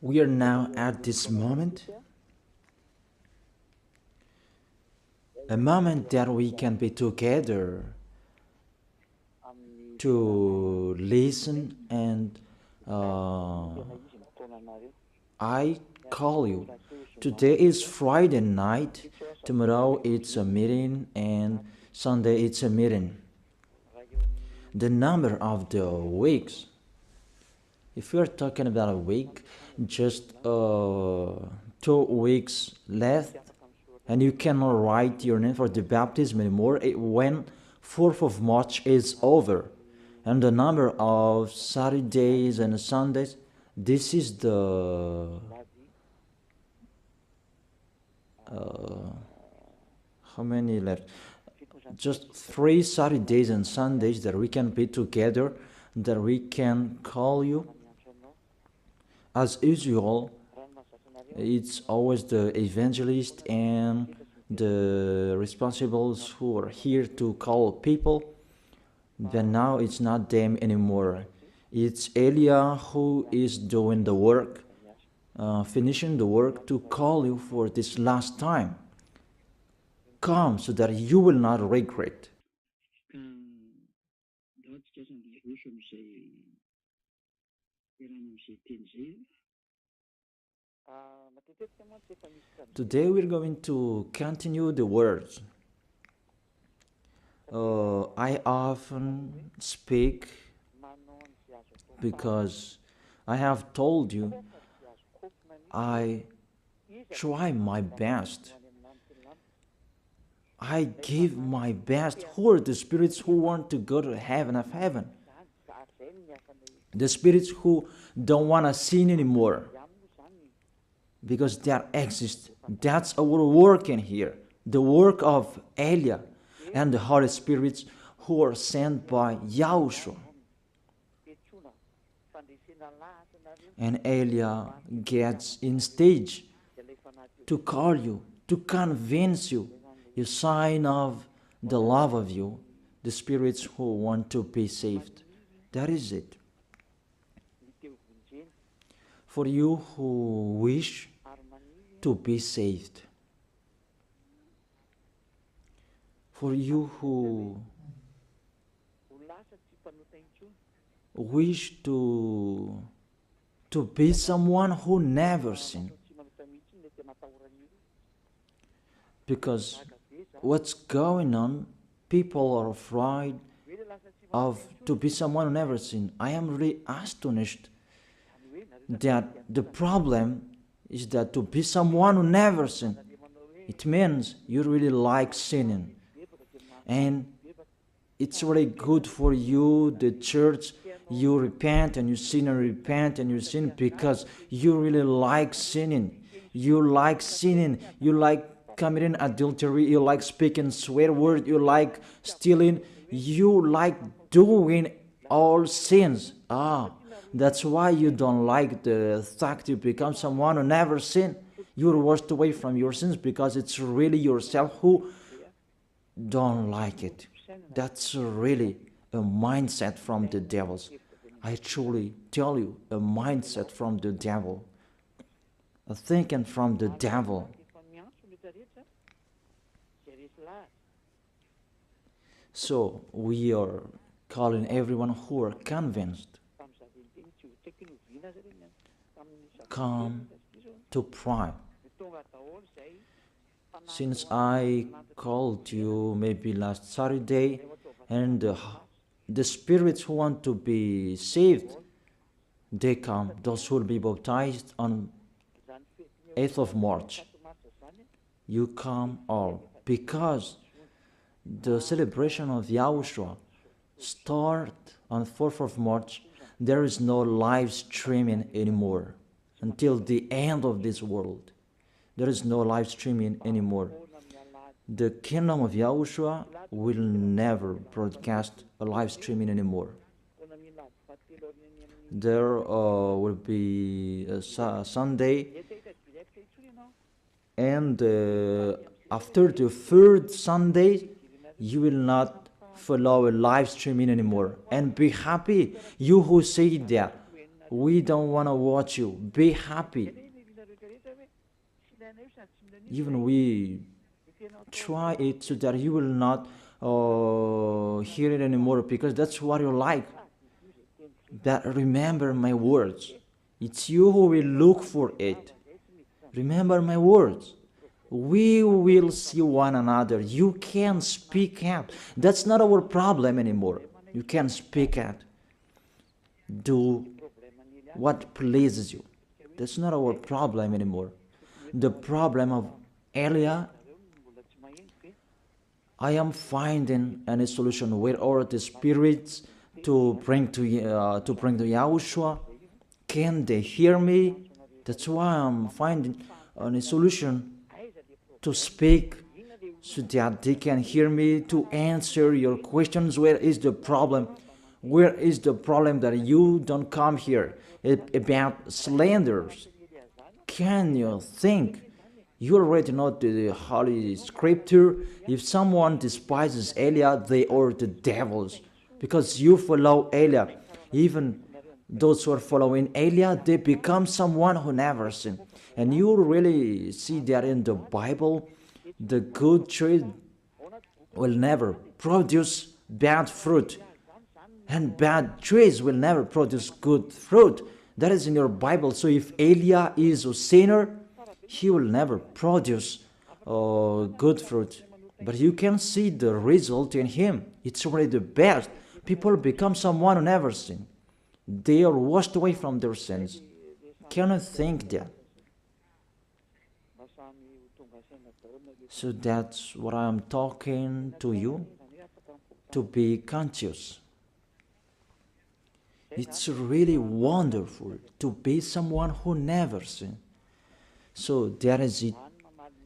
We are now at this moment, a moment that we can be together to listen and I call you. Today is Friday night, tomorrow it's a meeting, and Sunday it's a meeting. The number of the weeks, if we are talking about a week, just 2 weeks left, and you cannot write your name for the baptism anymore when 4th of March is over. And the number of Saturdays and Sundays, this is the how many left? Just 3 Saturdays and Sundays that we can be together, that we can call you. As usual, it's always the evangelist and the responsibles who are here to call people. Then now it's not them anymore. It's Elia who is doing the work, finishing the work to call you for this last time. Come so that you will not regret. Today we're going to continue the words. I often speak because I have told you I try my best. I give my best. Who are the spirits who want to go to heaven of heaven? The spirits who don't want to sin anymore. Because that exists. That's our work in here. The work of Elia and the Holy Spirits who are sent by YAHOSHUAH. And Elia gets in stage to call you, to convince you, a sign of the love of you, the spirits who want to be saved. That is it. For you who wish to be saved, for you who wish to be someone who never sinned, because what's going on, people are afraid of to be someone who never sinned. I am really astonished that the problem is that to be someone who never sinned, it means you really like sinning. And it's really good for you, the church, you repent and you sin and repent and you sin because you really like sinning. You like sinning. You like committing adultery. You like speaking swear words. You like stealing. You like doing all sins. That's why you don't like the fact you become someone who never sinned. You're washed away from your sins because it's really yourself who don't like it. That's really a mindset from the devils. I truly tell you, a mindset from the devil. A thinking from the devil. So we are calling everyone who are convinced, come to pray. Since I called you maybe last Saturday, and the spirits who want to be saved, they come, those who will be baptized on 8th of March. You come all, because the celebration of YAHOSHUAH start on 4th of March. There is no live streaming anymore until the end of this world. There is no live streaming anymore. The kingdom of YAHOSHUAH will never broadcast a live streaming anymore. There will be a Sunday, and after the third Sunday, you will not follow a live streaming anymore. And be happy, you who say that. We don't want to watch you. Be happy. Even we try it so that you will not hear it anymore, because that's what you like. That remember my words. It's you who will look for it. Remember my words. We will see one another. You can speak out. That's not our problem anymore. You can speak out. Do what pleases you. That's not our problem anymore. The problem of Elia, I am finding a solution where all the spirits to bring to YAHOSHUAH. Can they hear me? That's why I'm finding a solution to speak so that they can hear me, to answer your questions. Where is the problem? Where is the problem that you don't come here about slanders? Can you think? You already know the Holy Scripture. If someone despises Elia, they are the devils, because you follow Elia. Even those who are following Elia, they become someone who never sinned. And you really see that in the Bible, the good tree will never produce bad fruit, and bad trees will never produce good fruit. That is in your Bible. So if Elia is a sinner, he will never produce good fruit. But you can see the result in him. It's already the best. People become someone who never sinned. They are washed away from their sins. Can you think that? So that's what I'm talking to you, to be conscious. It's really wonderful to be someone who never sinned. So that is it.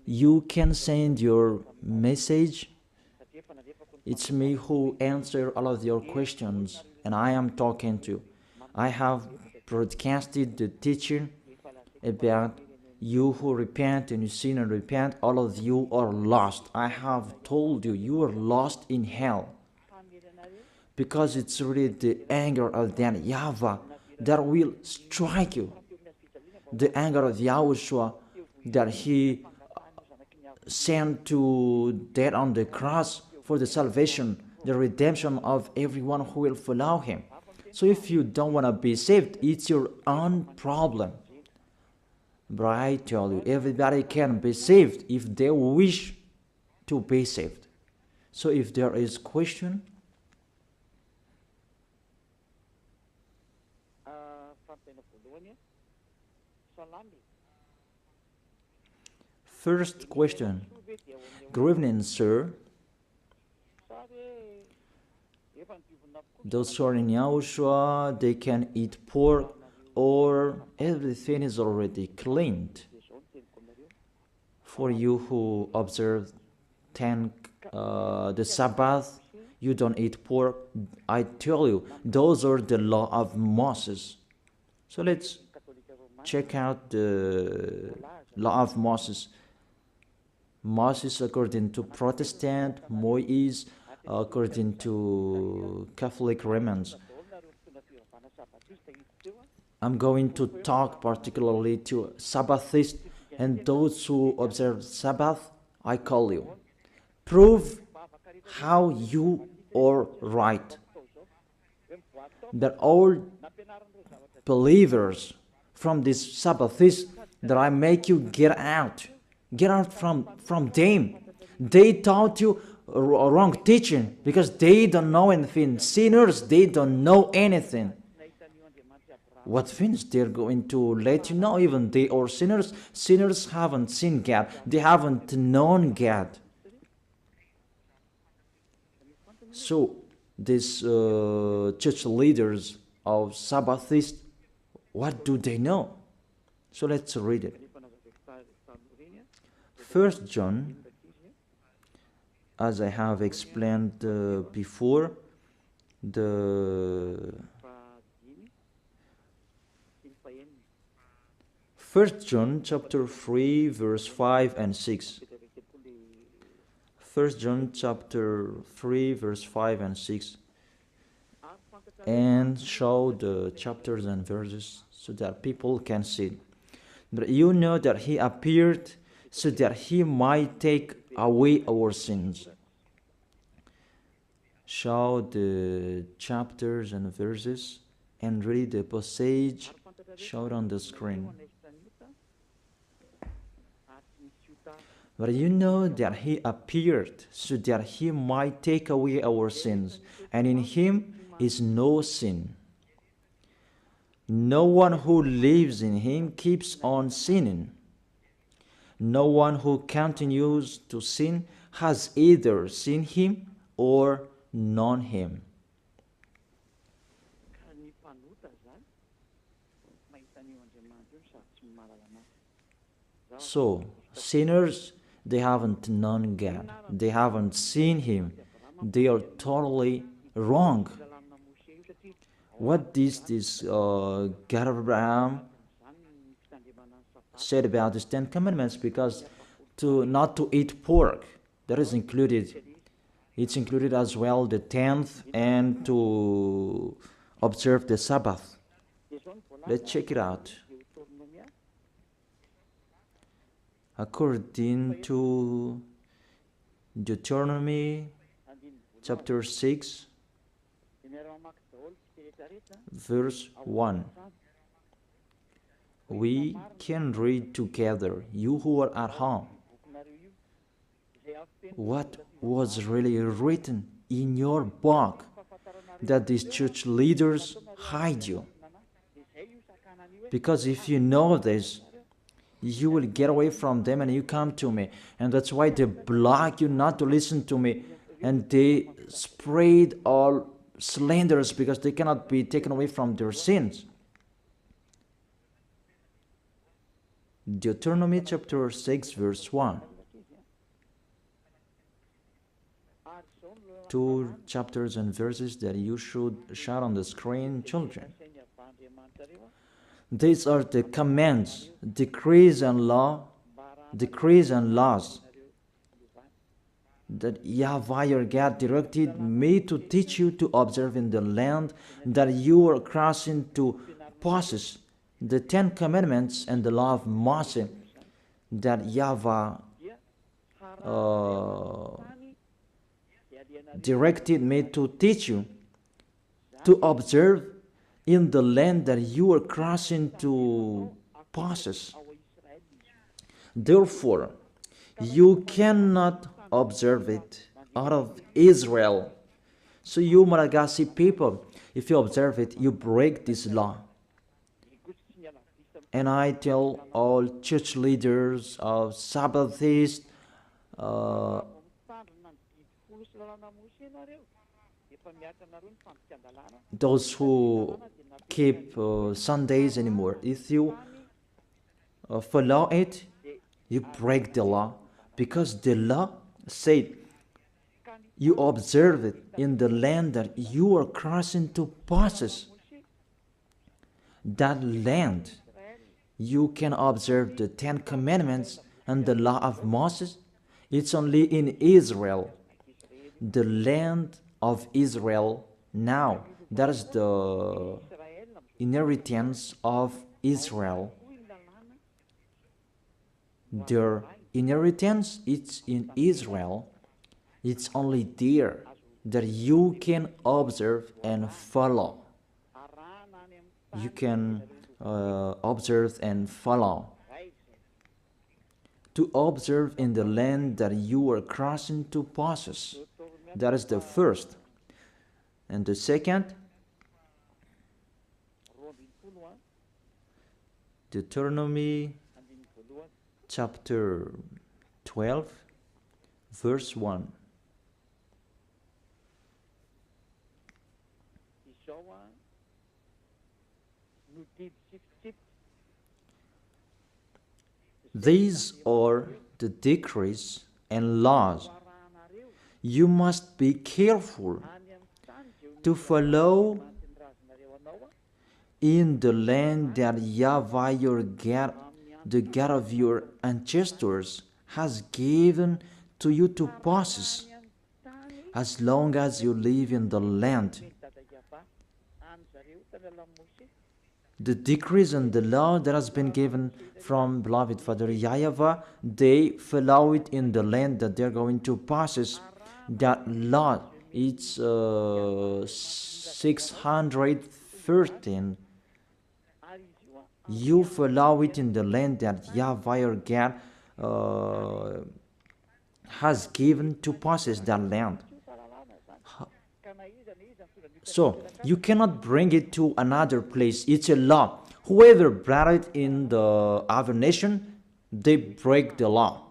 You can send your message. It's me who answer all of your questions, and I am talking to you. I have broadcasted the teaching about you who repent and you sin and repent. All of you are lost. I have told you, you are lost in hell, because it's really the anger of that YAHVAH that will strike you. The anger of YAHOSHUAH that he sent to death on the cross for the salvation, the redemption of everyone who will follow him. So if you don't want to be saved, it's your own problem. But I tell you, everybody can be saved if they wish to be saved. So if there is question, first question. Good evening, sir. Those who are in YAHOSHUAH, they can eat pork, or everything is already cleaned. For you who observe the Sabbath, you don't eat pork. I tell you, those are the law of Moses. So let's check out the law of Moses. Moses according to Protestant, Moshè according to Catholic Romans. I'm going to talk particularly to Sabbathists and those who observe Sabbath. I call you. Prove how you are right. That all believers from this Sabbathists, that I make you get out. Get out from them. They taught you wrong teaching because they don't know anything. Sinners, they don't know anything. What things they're going to let you know? Even they are sinners. Sinners haven't seen God. They haven't known God. So these church leaders of Sabbathists, what do they know? So let's read it. 1 John, as I have explained before, the 1 John chapter 3 verse 5 and 6. 1 John chapter 3 verse 5 and 6. and show the chapters and verses so that people can see. But you know that he appeared so that he might take away our sins. Show the chapters and verses and read the passage showed on the screen. But you know that he appeared so that he might take away our sins, and in him is no sin. No one who lives in him keeps on sinning. No one who continues to sin has either seen him or known him. So, sinners, they haven't known God. They haven't seen him. They are totally wrong. What is this God of Abraham said about the 10 Commandments? Because not to eat pork, that is included. It's included as well the 10th and to observe the Sabbath. Let's check it out. According to Deuteronomy chapter 6, verse 1. We can read together, you who are at home, what was really written in your book that these church leaders hide you. Because if you know this, you will get away from them and you come to me. And that's why they block you not to listen to me. And they spread all slanders because they cannot be taken away from their sins. Deuteronomy chapter 6 verse 1. 2 chapters and verses that you should shout on the screen, children. These are the commands, decrees and laws that YAHVAH your God directed me to teach you to observe in the land that you are crossing to possess, the 10 Commandments and the law of Moshè that YAHVAH directed me to teach you to observe in the land that you are crossing to possess. Therefore, you cannot observe it out of Israel. So you Malagasy people, if you observe it, you break this law. And I tell all church leaders of Sabbathists, those who keep Sundays anymore, if you follow it, you break the law, because the law said you observe it in the land that you are crossing to possess. That land, you can observe the 10 Commandments and the law of Moses. It's only in Israel, the land of Israel now. That is the inheritance of Israel. Their inheritance, it's in Israel. It's only there that you can observe and follow. You can observe and follow. To observe in the land that you are crossing to possess. That is the first. And the second, Deuteronomy chapter 12, verse 1. These are the decrees and laws you must be careful to follow in the land that YAHVAH your God, the God of your ancestors, has given to you to possess, as long as you live in the land. the decrees and the law that has been given from beloved Father YAHVAH, they follow it in the land that they're going to possess. That law, it's 613. You follow it in the land that YAHVAH your God has given to possess that land. So you cannot bring it to another place. It's a law. Whoever brought it in the other nation, they break the law.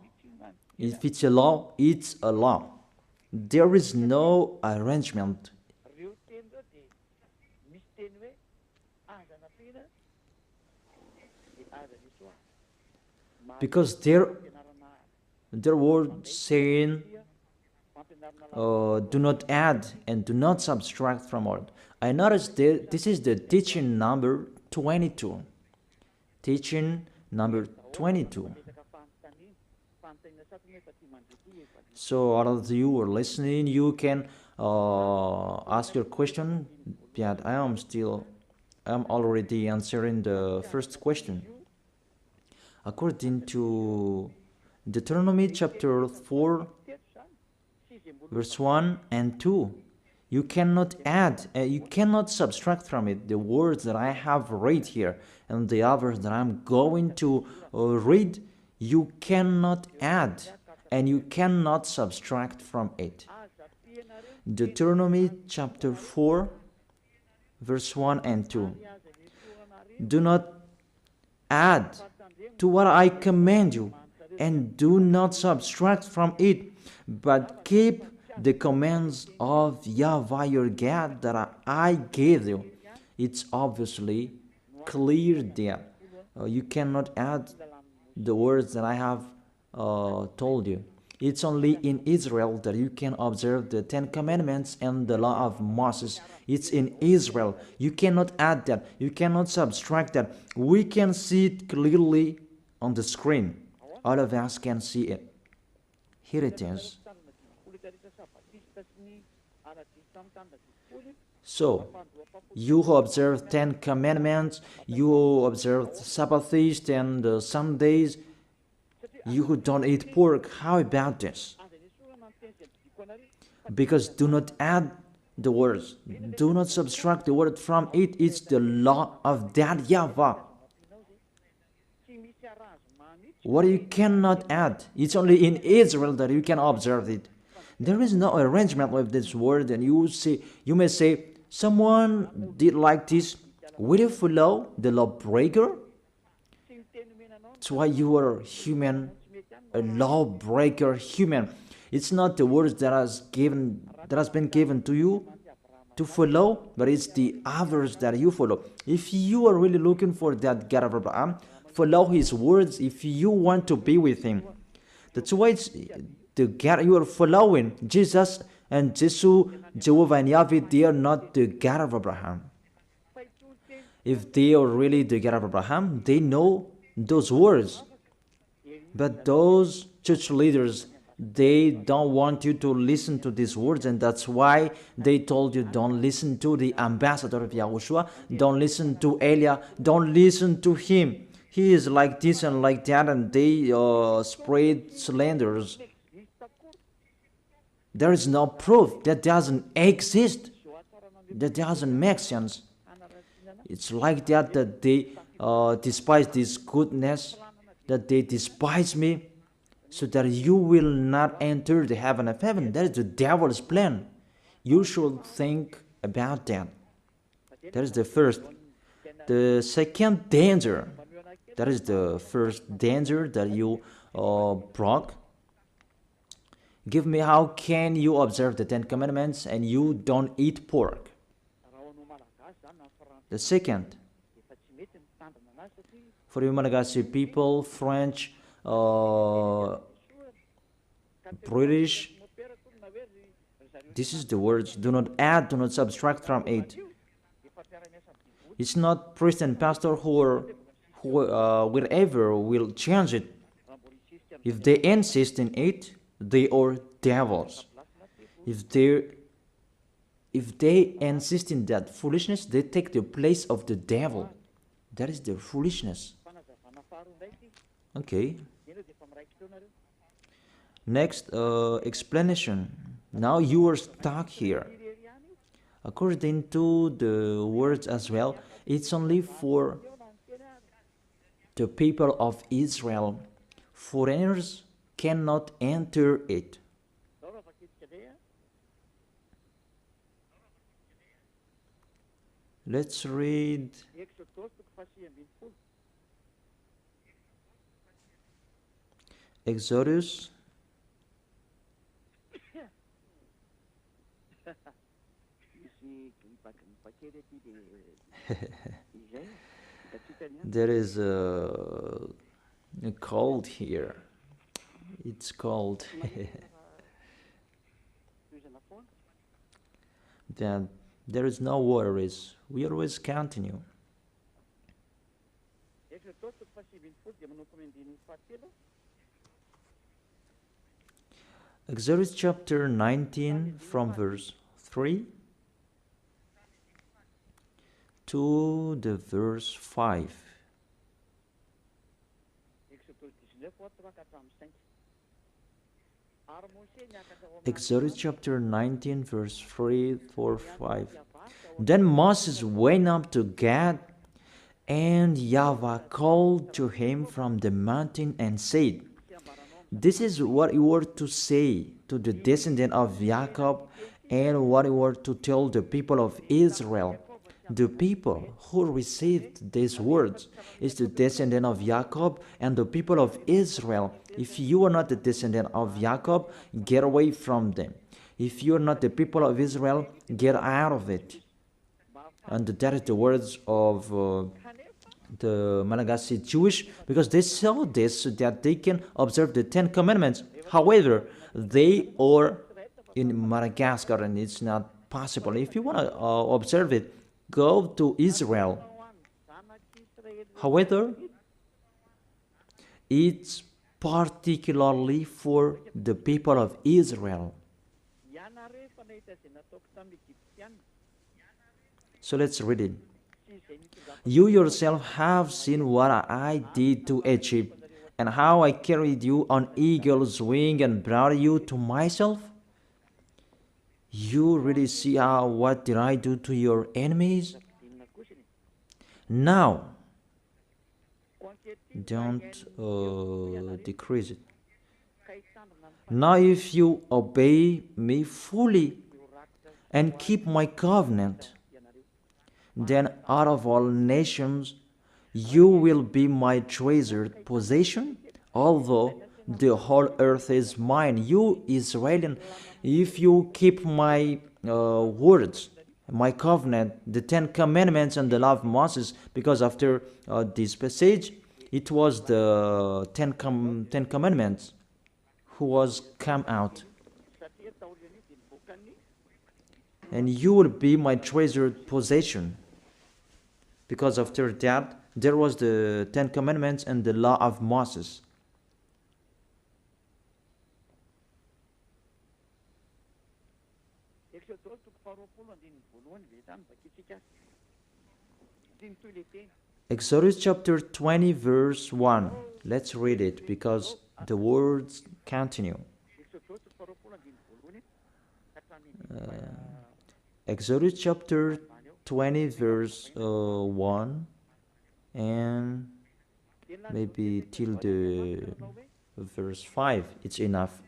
If it's a law, it's a law. There is no arrangement. Because their word saying, do not add and do not subtract from it. I noticed this is the teaching number 22. Teaching number 22. So all of you who are listening, you can ask your question. Yeah, I'm already answering the first question. According to Deuteronomy chapter 4, verse 1 and 2, you cannot add, you cannot subtract from it the words that I have read here and the others that I'm going to read. You cannot add and you cannot subtract from it. Deuteronomy chapter 4, verse 1 and 2. Do not add to what I command you, and do not subtract from it, but keep the commands of YAHVAH your God that I gave you. It's obviously clear there. You cannot add the words that I have told you. It's only in Israel that you can observe the 10 Commandments and the law of Moses. It's in Israel. You cannot add that. You cannot subtract that. We can see it clearly on the screen. All of us can see it. Here it is. So, you who observe 10 Commandments, you who observe Sabbath feast and Sundays, you who don't eat pork, how about this? Because do not add the words, do not subtract the word from it. It's the law of that YAHVAH. What you cannot add, it's only in Israel that you can observe it. There is no arrangement with this word, and you may say, someone did like this. Will you follow the lawbreaker? That's why you are human, a lawbreaker human. It's not the words that has been given to you to follow, but it's the others that you follow. If you are really looking for that God of Abraham, follow his words if you want to be with him. That's why it's the God you are following. Jesus and Jesus, Jehovah and Yahweh, they are not the God of Abraham. If they are really the God of Abraham, they know those words. But those church leaders, they don't want you to listen to these words, and that's why they told you don't listen to the ambassador of YAHOSHUAH, don't listen to Elia, don't listen to him. He is like this and like that, and they spread slanders. There is no proof. That doesn't exist. That doesn't make sense. It's like that they despise this goodness, that they despise me, so that you will not enter the heaven of heaven. That is the devil's plan. You should think about that. That is the first. The second danger, that is the first danger that you broke. Give me, how can you observe the 10 Commandments and you don't eat pork? The second, for you Malagasy people, French, British, this is the words, do not add, do not subtract from it. It's not priest and pastor who wherever will change it. If they insist in it, they are devils. If they if they insist in that foolishness, they take the place of the devil. That is their foolishness. Okay. Next, explanation. Now you are stuck here. According to the words as well, it's only for the people of Israel. Foreigners cannot enter it. Let's read Exodus there is a cold here. It's cold. Then there is no worries. We always continue. Exodus chapter 19 from verse 3 to the verse 5. Exodus chapter 19 verse 3 4 5. Then Moses went up to Gad, and YAHVAH called to him from the mountain and said, "This is what you were to say to the descendant of Jacob, and what you were to tell the people of Israel. The people who received these words is the descendant of Jacob and the people of Israel. If you are not the descendant of Jacob, get away from them. If you are not the people of Israel, get out of it." And that is the words of the Malagasy Jewish, because they saw this so that they can observe the 10 Commandments. However, they are in Madagascar and it's not possible. If you want to observe it, go to Israel. However, it's particularly for the people of Israel. So let's read it. "You yourself have seen what I did to Egypt, and how I carried you on eagle's wing and brought you to myself. You really see what did I do to your enemies? Now, don't decrease it. Now if you obey me fully and keep my covenant, then out of all nations you will be my treasured possession, although the whole earth is mine. You Israelian, if you keep my words, my covenant, the 10 Commandments and the law of Moses," because after this passage, it was the 10 Commandments who was come out. "And you will be my treasured possession." Because after that, there was the 10 Commandments and the law of Moses. Exodus chapter 20 verse 1. Let's read it because the words continue. Exodus chapter 20 verse 1 and maybe till the verse 5. It's enough.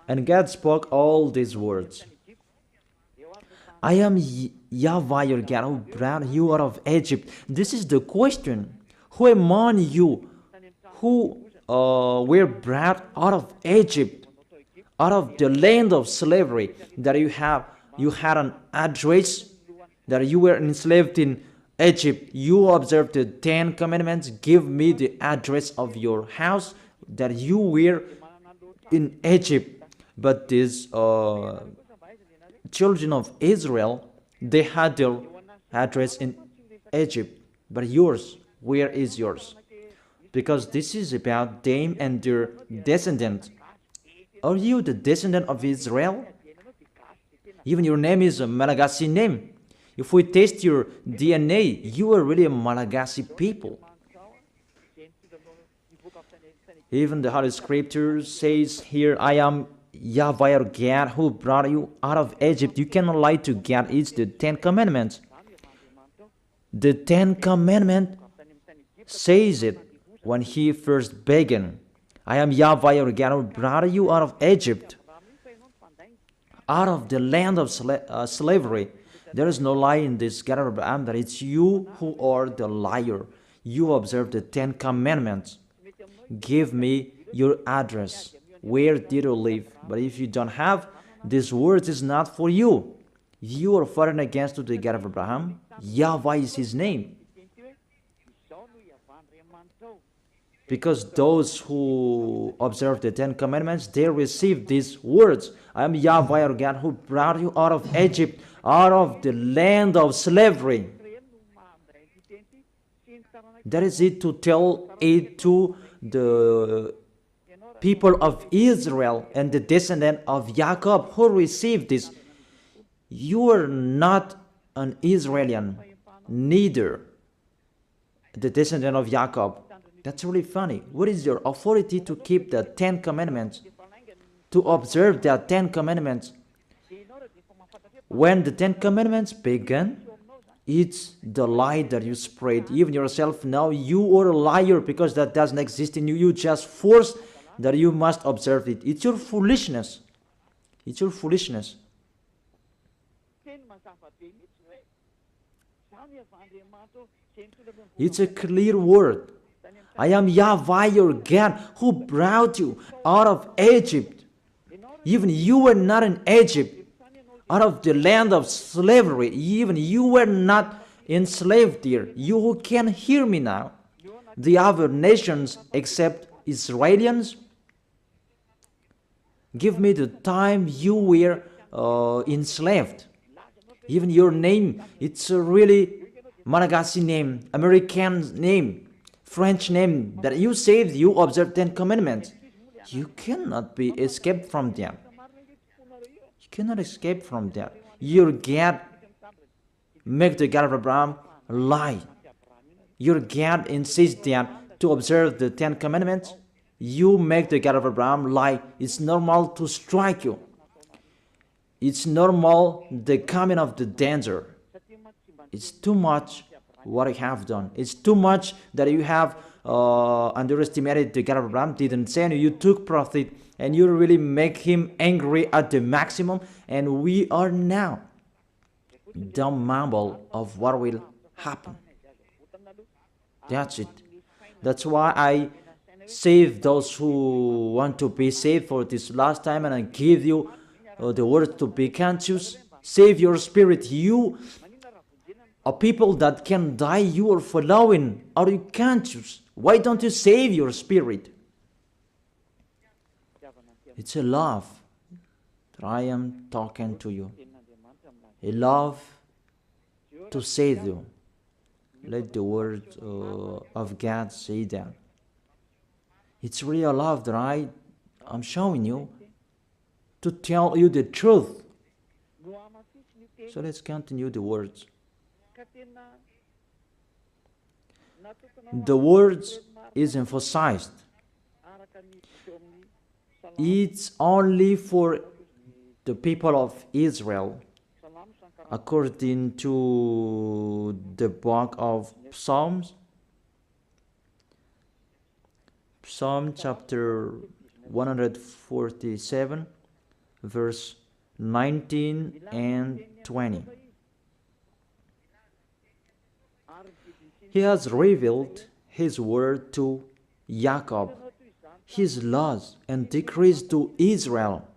"And God spoke all these words. I am YAHVAH your God, who brought you out of Egypt." This is the question. Who among you who were brought out of Egypt, out of the land of slavery, that you had an address, that you were enslaved in Egypt, you observed the 10 Commandments, give me the address of your house, that you were in Egypt. But these children of Israel, they had their address in Egypt. But yours, where is yours? Because this is about them and their descendants. Are you the descendant of Israel? Even your name is a Malagasy name. If we test your DNA, you are really a Malagasy people. Even the Holy Scripture says here, I am YAHVAH your God who brought you out of Egypt. You cannot lie to God. It's the 10 Commandments. The 10 Commandments says it when he first began. I am YAHVAH your God who brought you out of Egypt, out of the land of slavery. There is no lie in this God of Abraham, that it's you who are the liar. You observe the 10 Commandments. Give me your address. Where did you live? But if you don't have, this word is not for you. You are fighting against the God of Abraham. YAHVAH is his name. Because those who observe the 10 Commandments, they receive these words. I am YAHVAH your God who brought you out of Egypt, out of the land of slavery. That is it, to tell it to the people of Israel and the descendant of Jacob who received this. You are not an Israelian, neither the descendant of Jacob. That's really funny. What is your authority to keep the 10 Commandments? To observe the 10 Commandments? When the 10 Commandments began, it's the lie that you spread. Even yourself now, you are a liar, because that doesn't exist in you. You just force that you must observe it. It's your foolishness. It's your foolishness. It's a clear word. I am YAHVAH your God who brought you out of Egypt. Even you were not in Egypt, out of the land of slavery. Even you were not enslaved there. You who can hear me now, the other nations except Israelians, give me the time you were enslaved. Even your name, it's a really Malagasy name, American name, French name, that you saved, you observe 10 Commandments. You cannot be escaped from them. You cannot escape from that. Your God make the God of Abraham lie. Your God insists that to observe the 10 Commandments, you make the God of Abraham lie. It's normal to strike you. It's normal the coming of the danger. It's too much what you have done. It's too much that you have underestimated the God of Abraham, didn't say, you took profit, and you really make him angry at the maximum, and we are now the mumble of what will happen. That's it. That's why I save those who want to be saved for this last time, and I give you the word to be conscious. Save your spirit. You are people that can die, you are following. Are you conscious? Why don't you save your spirit? It's a love that I am talking to you. A love to save you. Let the word of God say that. It's really a love that I am showing you to tell you the truth. So let's continue the words. The words is emphasized. It's only for the people of Israel, according to the book of Psalms. Psalm chapter 147, verse 19 and 20. He has revealed his word to Jacob, his laws and decrees to Israel.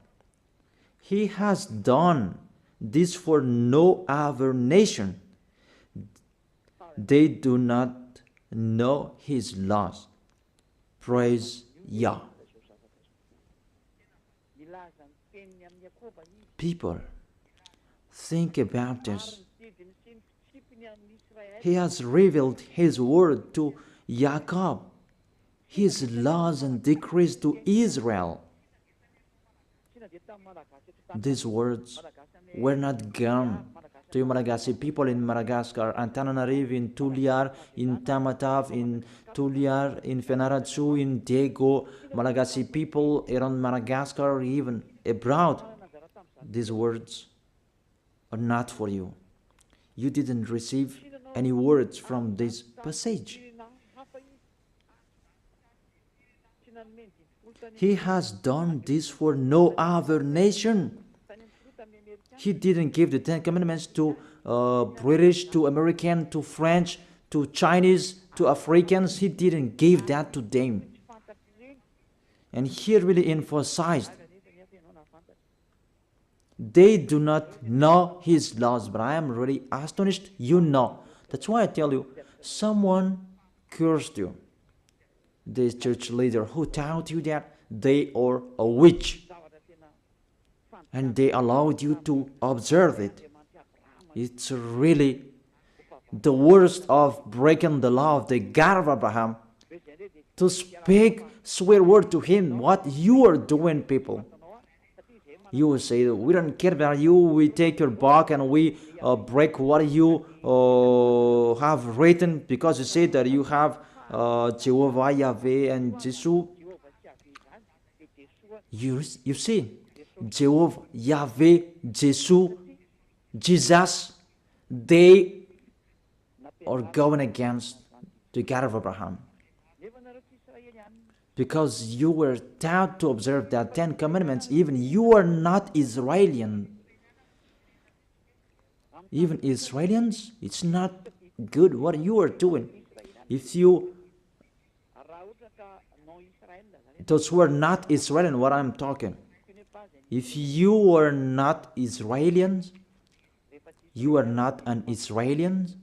He has done this for no other nation. They do not know his laws. Praise Yah. People, think about this. He has revealed his word to Jacob, his laws and decrees to Israel. These words were not gone to Malagasy. People in Madagascar, Antananarivo, in Tuliar, in Tamatave, in Tuliar, in Fenaratsu, in Dago, Malagasy people around Madagascar, even abroad, these words are not for you. You didn't receive any words from this passage. He has done this for no other nation. He didn't give the Ten Commandments to British, to American, to French, to Chinese, to Africans. He didn't give that to them. And he really emphasized, they do not know his laws, but I am really astonished you know. That's why I tell you, someone cursed you. This church leader who taught you that they are a witch. And they allowed you to observe it. It's really the worst of breaking the law of the God of Abraham. To speak swear word to him, what you are doing, people. You will say, we don't care about you, we take your book and we break what you have written, because you say that you have Jehovah, Yahweh, and Jesus. You see, Jehovah, Yahweh, Jesus, they are going against the God of Abraham. Because you were taught to observe the Ten Commandments, even you are not Israelian. Even Israelians, it's not good what you are doing. If you, those who are not Israelian, what I'm talking, if you are not Israelians, you are not an Israelian,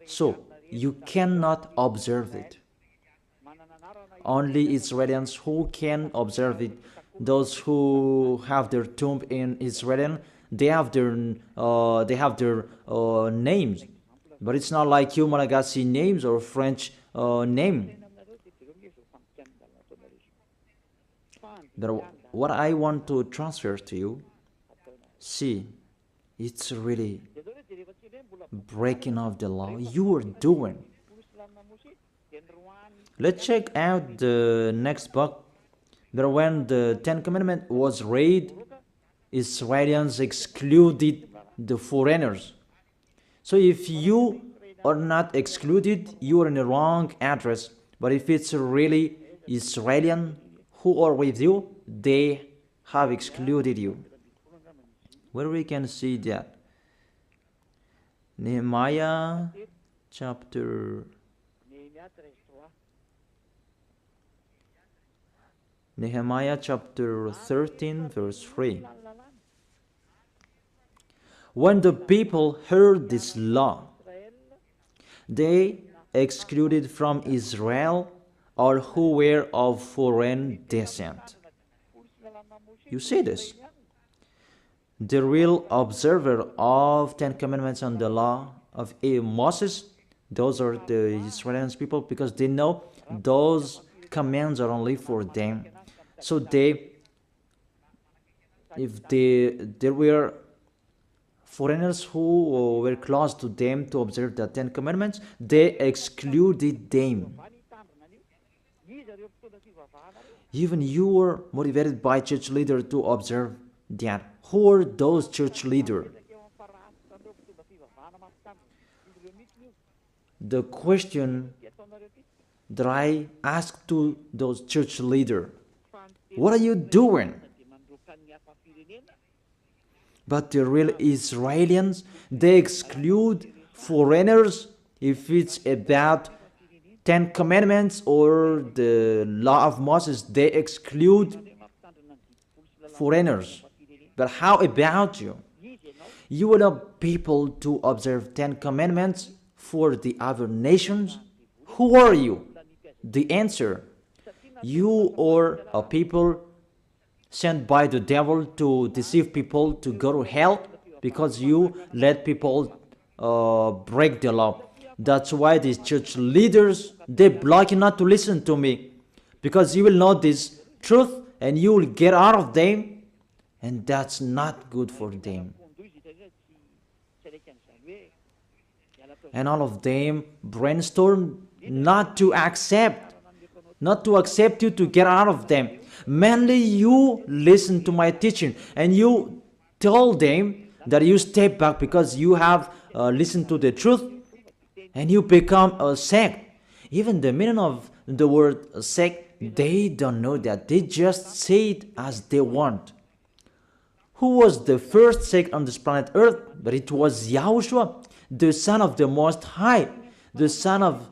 so you cannot observe it. Only Israelians who can observe it. Those who have their tomb in Israel, they have their names, but it's not like you Malagasy names or French name. But what I want to transfer to you, see, it's really breaking of the law you are doing. Let's check out the next book. But when the Ten Commandments was read, Israelians excluded the foreigners. So if you are not excluded, you are in the wrong address. But if it's really Israelian who are with you, they have excluded you. Where we can see that? Nehemiah chapter 13, verse 3. When the people heard this law, they excluded from Israel all who were of foreign descent. You see this? The real observer of Ten Commandments and the law of Moses, those are the Israeli people, because they know those commands are only for them. So there were foreigners who were close to them to observe the Ten Commandments, they excluded them. Even you were motivated by church leader to observe that. Who are those church leaders? The question that I asked to those church leaders, what are you doing? But the real Israelians, they exclude foreigners if it's about Ten Commandments or the law of Moses. They exclude foreigners. But how about you? You will have people to observe Ten Commandments for the other nations? Who are you? The answer, you are a people sent by the devil to deceive people to go to hell because you let people break the law. That's why these church leaders, they block you not to listen to me, because you will know this truth and you will get out of them and that's not good for them. And all of them brainstorm not to accept you to get out of them. Mainly you listen to my teaching and you tell them that you step back because you have listened to the truth, and you become a sect. Even the meaning of the word sect, they don't know that. They just say it as they want. Who was the first sect on this planet Earth? But it was Yahushua, the son of the Most High, the son of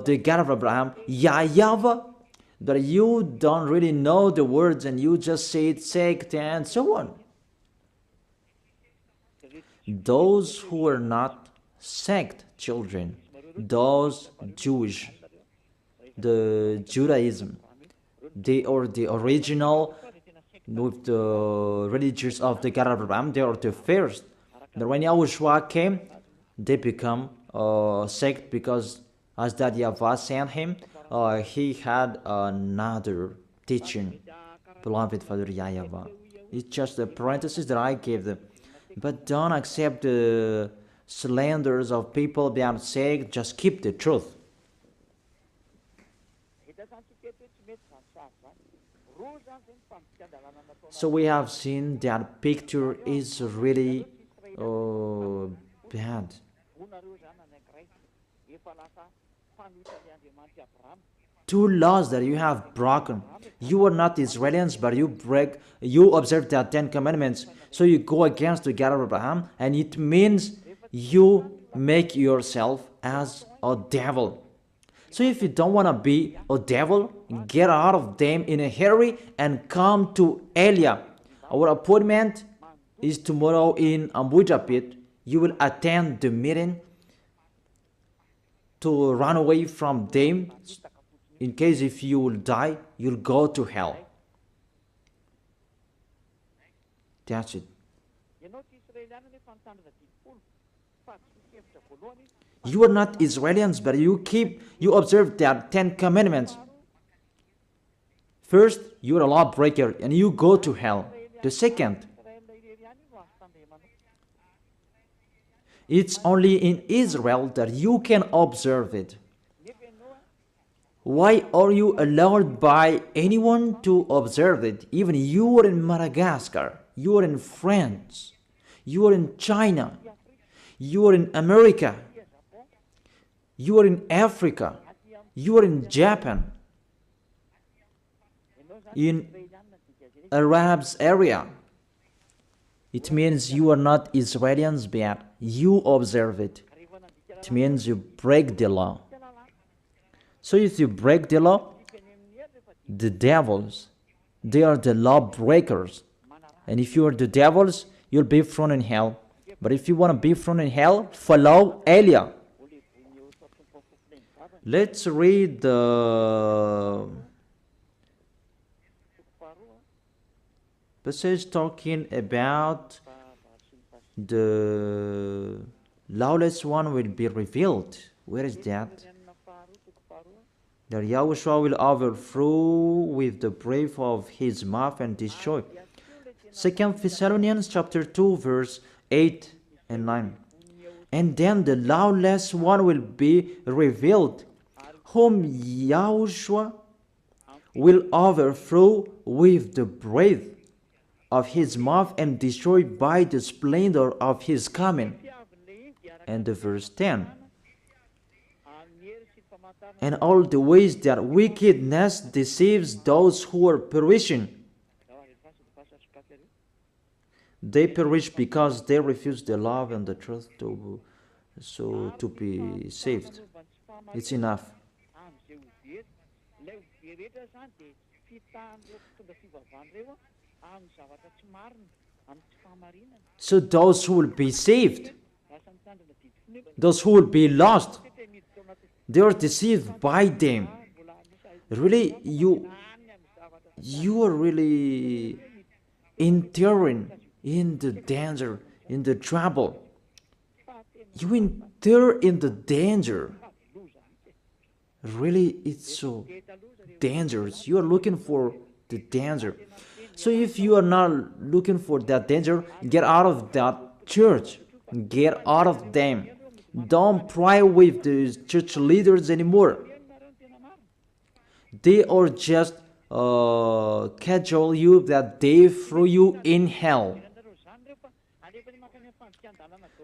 the God of Abraham, YAHVAH. That you don't really know the words and you just say it sect and so on. Those who are not sect children, those Jewish, the Judaism, they are the original with the religions of the God of Abraham. They are the first. But when YAHOSHUAH came, they become a sect because as that YAHVAH sent him, he had another teaching. Beloved Father YAHVAH. It's just a parenthesis that I gave them. But don't accept the slanders of people being sect. Just keep the truth. So we have seen that picture is really bad. Two laws that you have broken. You are not Israelians, but you observe the 10 commandments. So you go against the God of Abraham, and it means you make yourself as a devil. So if you don't want to be a devil, get out of them in a hurry and come to Elia. Our appointment is tomorrow in Ambuja Pit. You will attend the meeting to run away from them. In case if you will die, you'll go to hell. That's it. You are not Israelians, but you observe the 10 commandments. First, you are a lawbreaker and you go to hell. The second, it's only in Israel that you can observe it. Why are you allowed by anyone to observe it? Even you are in Madagascar, you are in France, you are in China, you are in America, you are in Africa, you are in Japan, in Arabs area. It means you are not Israelians, but you observe it. It means you break the law. So if you break the law, the devils, they are the law breakers. And if you are the devils, you'll be thrown in hell. But if you want to be thrown in hell, follow Elia. Let's read the passage talking about the lawless one will be revealed. Where is that? That YAHOSHUAH will overthrow with the breath of his mouth and destroy. 2 Thessalonians chapter 2 verse 8 and 9. And then the lawless one will be revealed, whom YAHOSHUAH will overthrow with the breath of his mouth and destroy by the splendor of his coming. And the verse 10. And all the ways that wickedness deceives those who are perishing. They perish because they refuse the love and the truth to be saved. It's enough. So those who will be saved, those who will be lost, they are deceived by them. Really, you are really entering in the danger, in the trouble. You enter in the danger. Really, it's so dangerous. You are looking for the danger. So if you are not looking for that danger, get out of that church. Get out of them. Don't pray with the church leaders anymore. They are just casual you that they throw you in hell.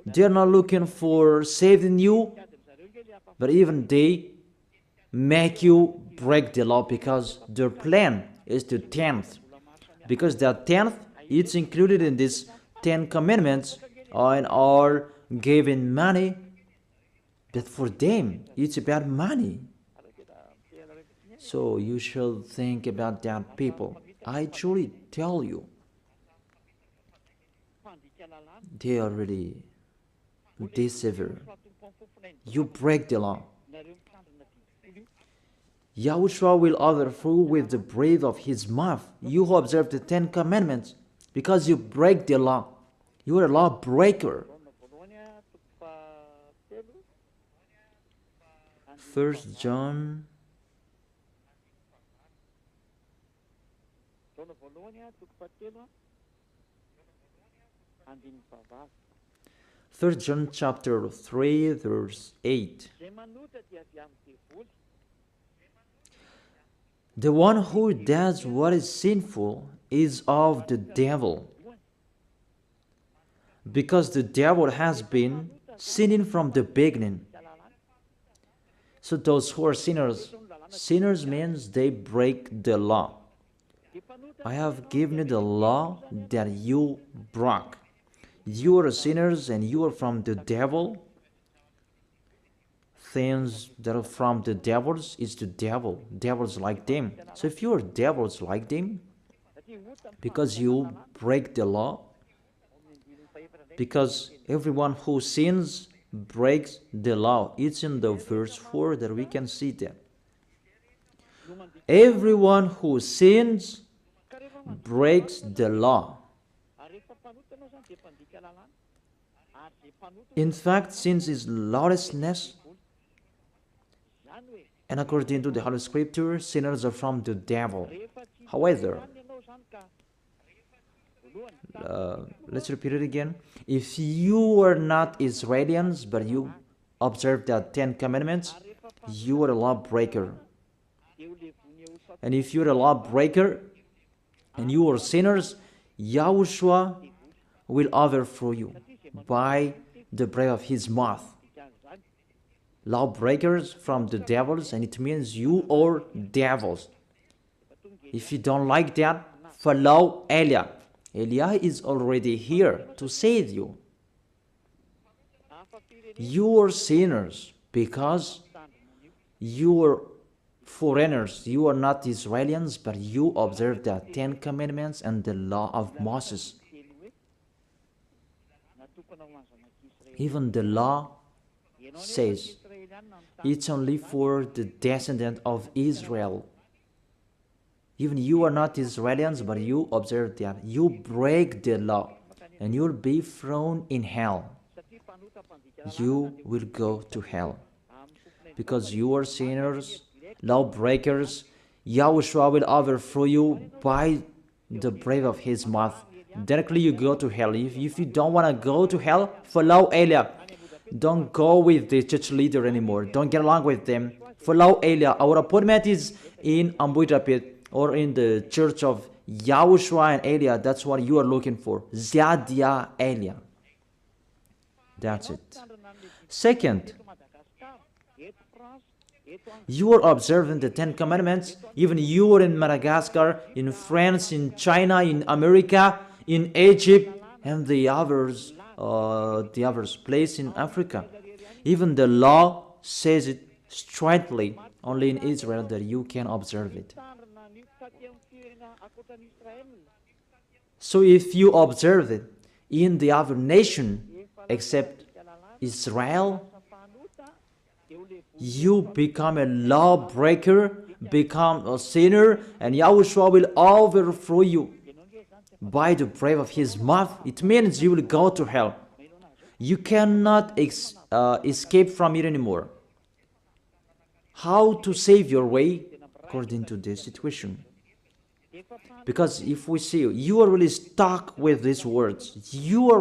They are not looking for saving you, but even they make you break the law because their plan is to tenth. Because that tenth, it's included in this 10 commandments and are giving money, but for them, it's about money. So you should think about that, people. I truly tell you, they are really deceiver. You break the law. Yahushua will overthrow with the breath of his mouth. You who observe the 10 commandments, because you break the law. You are a lawbreaker. 1 John 1 John chapter 3 verse 8. The one who does what is sinful is of the devil, because the devil has been sinning from the beginning. So those who are sinners, sinners means they break the law. I have given you the law that you broke. You are sinners and you are from the devil. Things that are from the devils is the devil. Devils like them. So if you are devils like them, because you break the law, because everyone who sins breaks the law. It's in the verse 4 that we can see that. Everyone who sins breaks the law. In fact, sin is lawlessness. And according to the Holy Scripture, sinners are from the devil. However, let's repeat it again. If you are not Israelians, but you observe the 10 commandments, you are a lawbreaker. And if you're a lawbreaker and you are sinners, Yahushua will overthrow you by the breath of his mouth. Lawbreakers from the devils, and it means you are devils. If you don't like that, follow Eliah. Eliah is already here to save you. You are sinners because you are foreigners. You are not Israelians, but you observe the 10 commandments and the law of Moses. Even the law says it's only for the descendant of Israel. Even you are not Israelians, but you observe that. You break the law, and you'll be thrown in hell. You will go to hell. Because you are sinners, lawbreakers, Yahushua will overthrow you by the breath of his mouth. Directly you go to hell. If you don't want to go to hell, follow Eliah. Don't go with the church leader anymore. Don't get along with them. Follow Eliah. Our appointment is in Ambuidapit, or in the church of Yahushua and Eliah. That's what you are looking for. Zadia Eliah. That's it. Second, you are observing the 10 commandments. Even you are in Madagascar, in France, in China, in America, in Egypt, and the others place in Africa. Even the law says it straightly. Only in Israel that you can observe it. So if you observe it in the other nation except Israel, you become a lawbreaker, become a sinner, and Yahushua will overthrow you by the breath of his mouth. It means you will go to hell. You cannot escape from it anymore. How to save your way according to this situation? Because if we see you are really stuck with these words, you are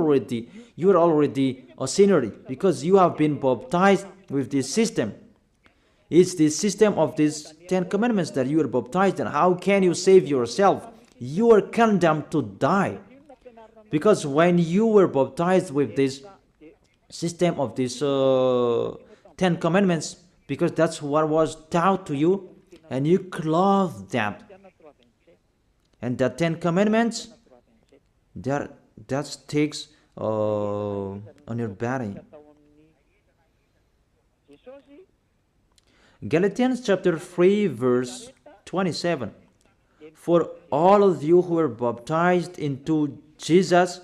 already a sinner because you have been baptized with this system. It's the system of these 10 commandments that you are baptized in. How can you save yourself? You are condemned to die. Because when you were baptized with this system of these 10 commandments, because that's what was taught to you, and you clothe that. And the 10 commandments, that sticks on your body. Galatians chapter 3 verse 27. For all of you who are baptized into Jesus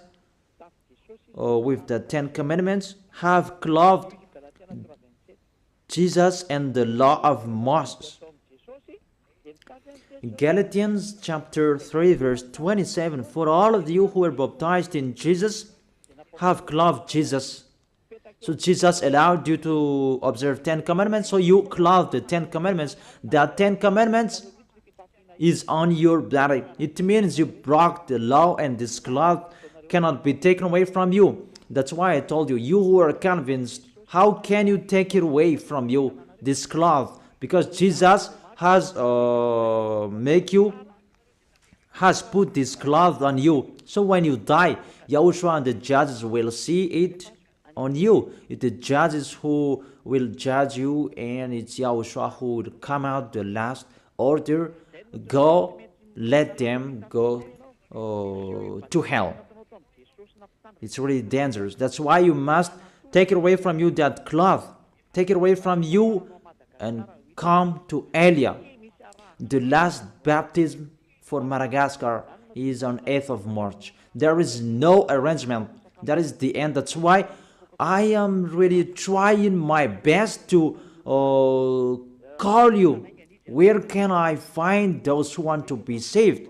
with the 10 commandments have clothed Jesus and the law of Moses. Galatians chapter 3 verse 27. For all of you who are baptized in Jesus have clothed Jesus. So Jesus allowed you to observe 10 commandments, so you clothe the 10 commandments. The 10 commandments is on your body. It means you broke the law, and this cloth cannot be taken away from you. That's why I told you, you who are convinced, how can you take it away from you, this cloth? Because Jesus has put this cloth on you. So when you die, Yahushua and the judges will see it on you. It's the judges who will judge you, and it's Yahushua who will come out the last order. Go, let them go to hell. It's really dangerous. That's why you must take it away from you, that cloth. Take it away from you and come to Elia. The last baptism for Madagascar is on 8th of March. There is no arrangement. That is the end. That's why I am really trying my best to call you. Where can I find those who want to be saved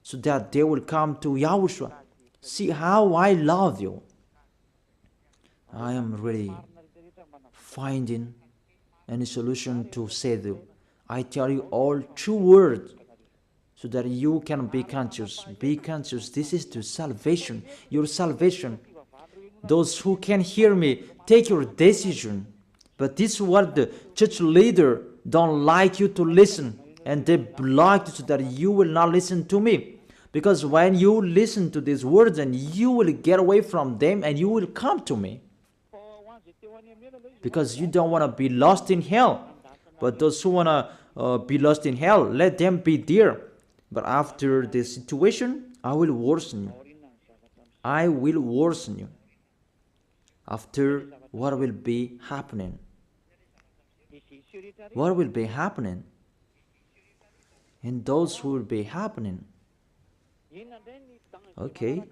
so that they will come to Yahushua? See how I love you. I am really finding any solution to save you. I tell you all true words so that you can be conscious. Be conscious. This is the salvation, your salvation. Those who can hear me, take your decision. But this is what the church leader don't like you to listen, and they block you so that you will not listen to me. Because when you listen to these words, and you will get away from them and you will come to me. Because you don't want to be lost in hell. But those who want to be lost in hell, let them be there. But after the situation, I will worsen you. I will worsen you. After, what will be happening? What will be happening? And those who will be happening. Okay.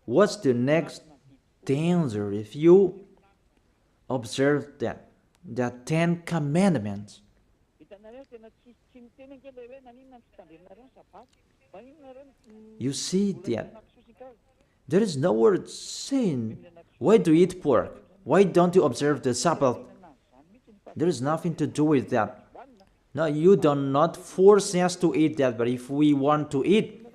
What's the next danger if you observe that? The 10 commandments. You see that there is no word saying, why do you eat pork? Why don't you observe the Sabbath? There is nothing to do with that. No, you do not force us to eat that, but if we want to eat,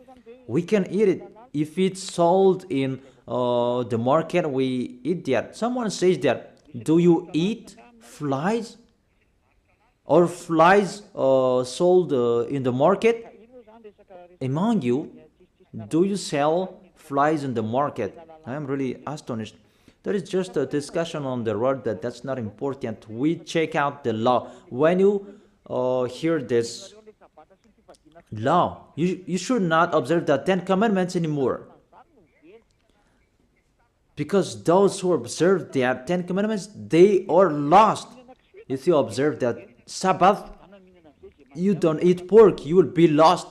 we can eat it. If it's sold in the market, we eat that. Someone says that, do you eat flies? Or flies sold in the market? Among you, do you sell flies in the market? I am really astonished. There is just a discussion on the road that's not important. We check out the law. When you hear this law, you should not observe the 10 commandments anymore. Because those who observe the 10 commandments, they are lost. If you observe that Sabbath, you don't eat pork, you will be lost.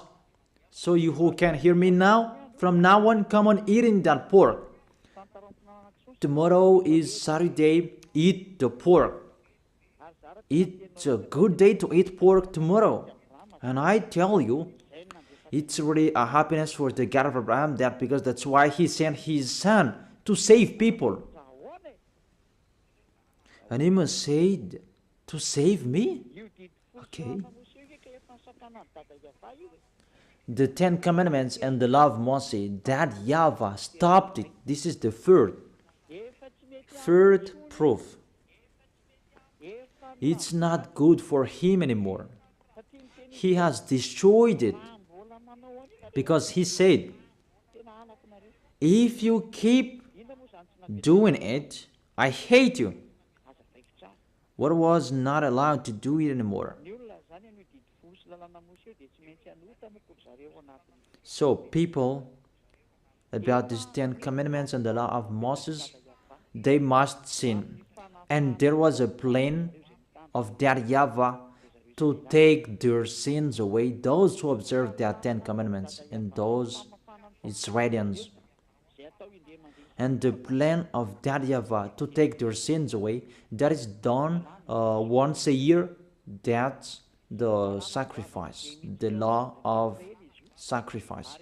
So you who can hear me now, from now on, come on eating that pork. Tomorrow is Saturday, eat the pork. It's a good day to eat pork tomorrow. And I tell you, it's really a happiness for the God of Abraham, that because that's why he sent his son to save people. And he must say, to save me? Okay. The Ten Commandments and the law of Moses, that YAHVAH stopped it. This is the third proof. It's not good for him anymore. He has destroyed it because he said, if you keep doing it, I hate you. What was not allowed to do it anymore. So people, about these 10 commandments and the law of Moses, they must sin. And there was a plan of that YAHVAH to take their sins away, those who observe their 10 commandments and those Israelians. And the plan of that YAHVAH to take their sins away, that is done once a year. That's the sacrifice, the law of sacrifice.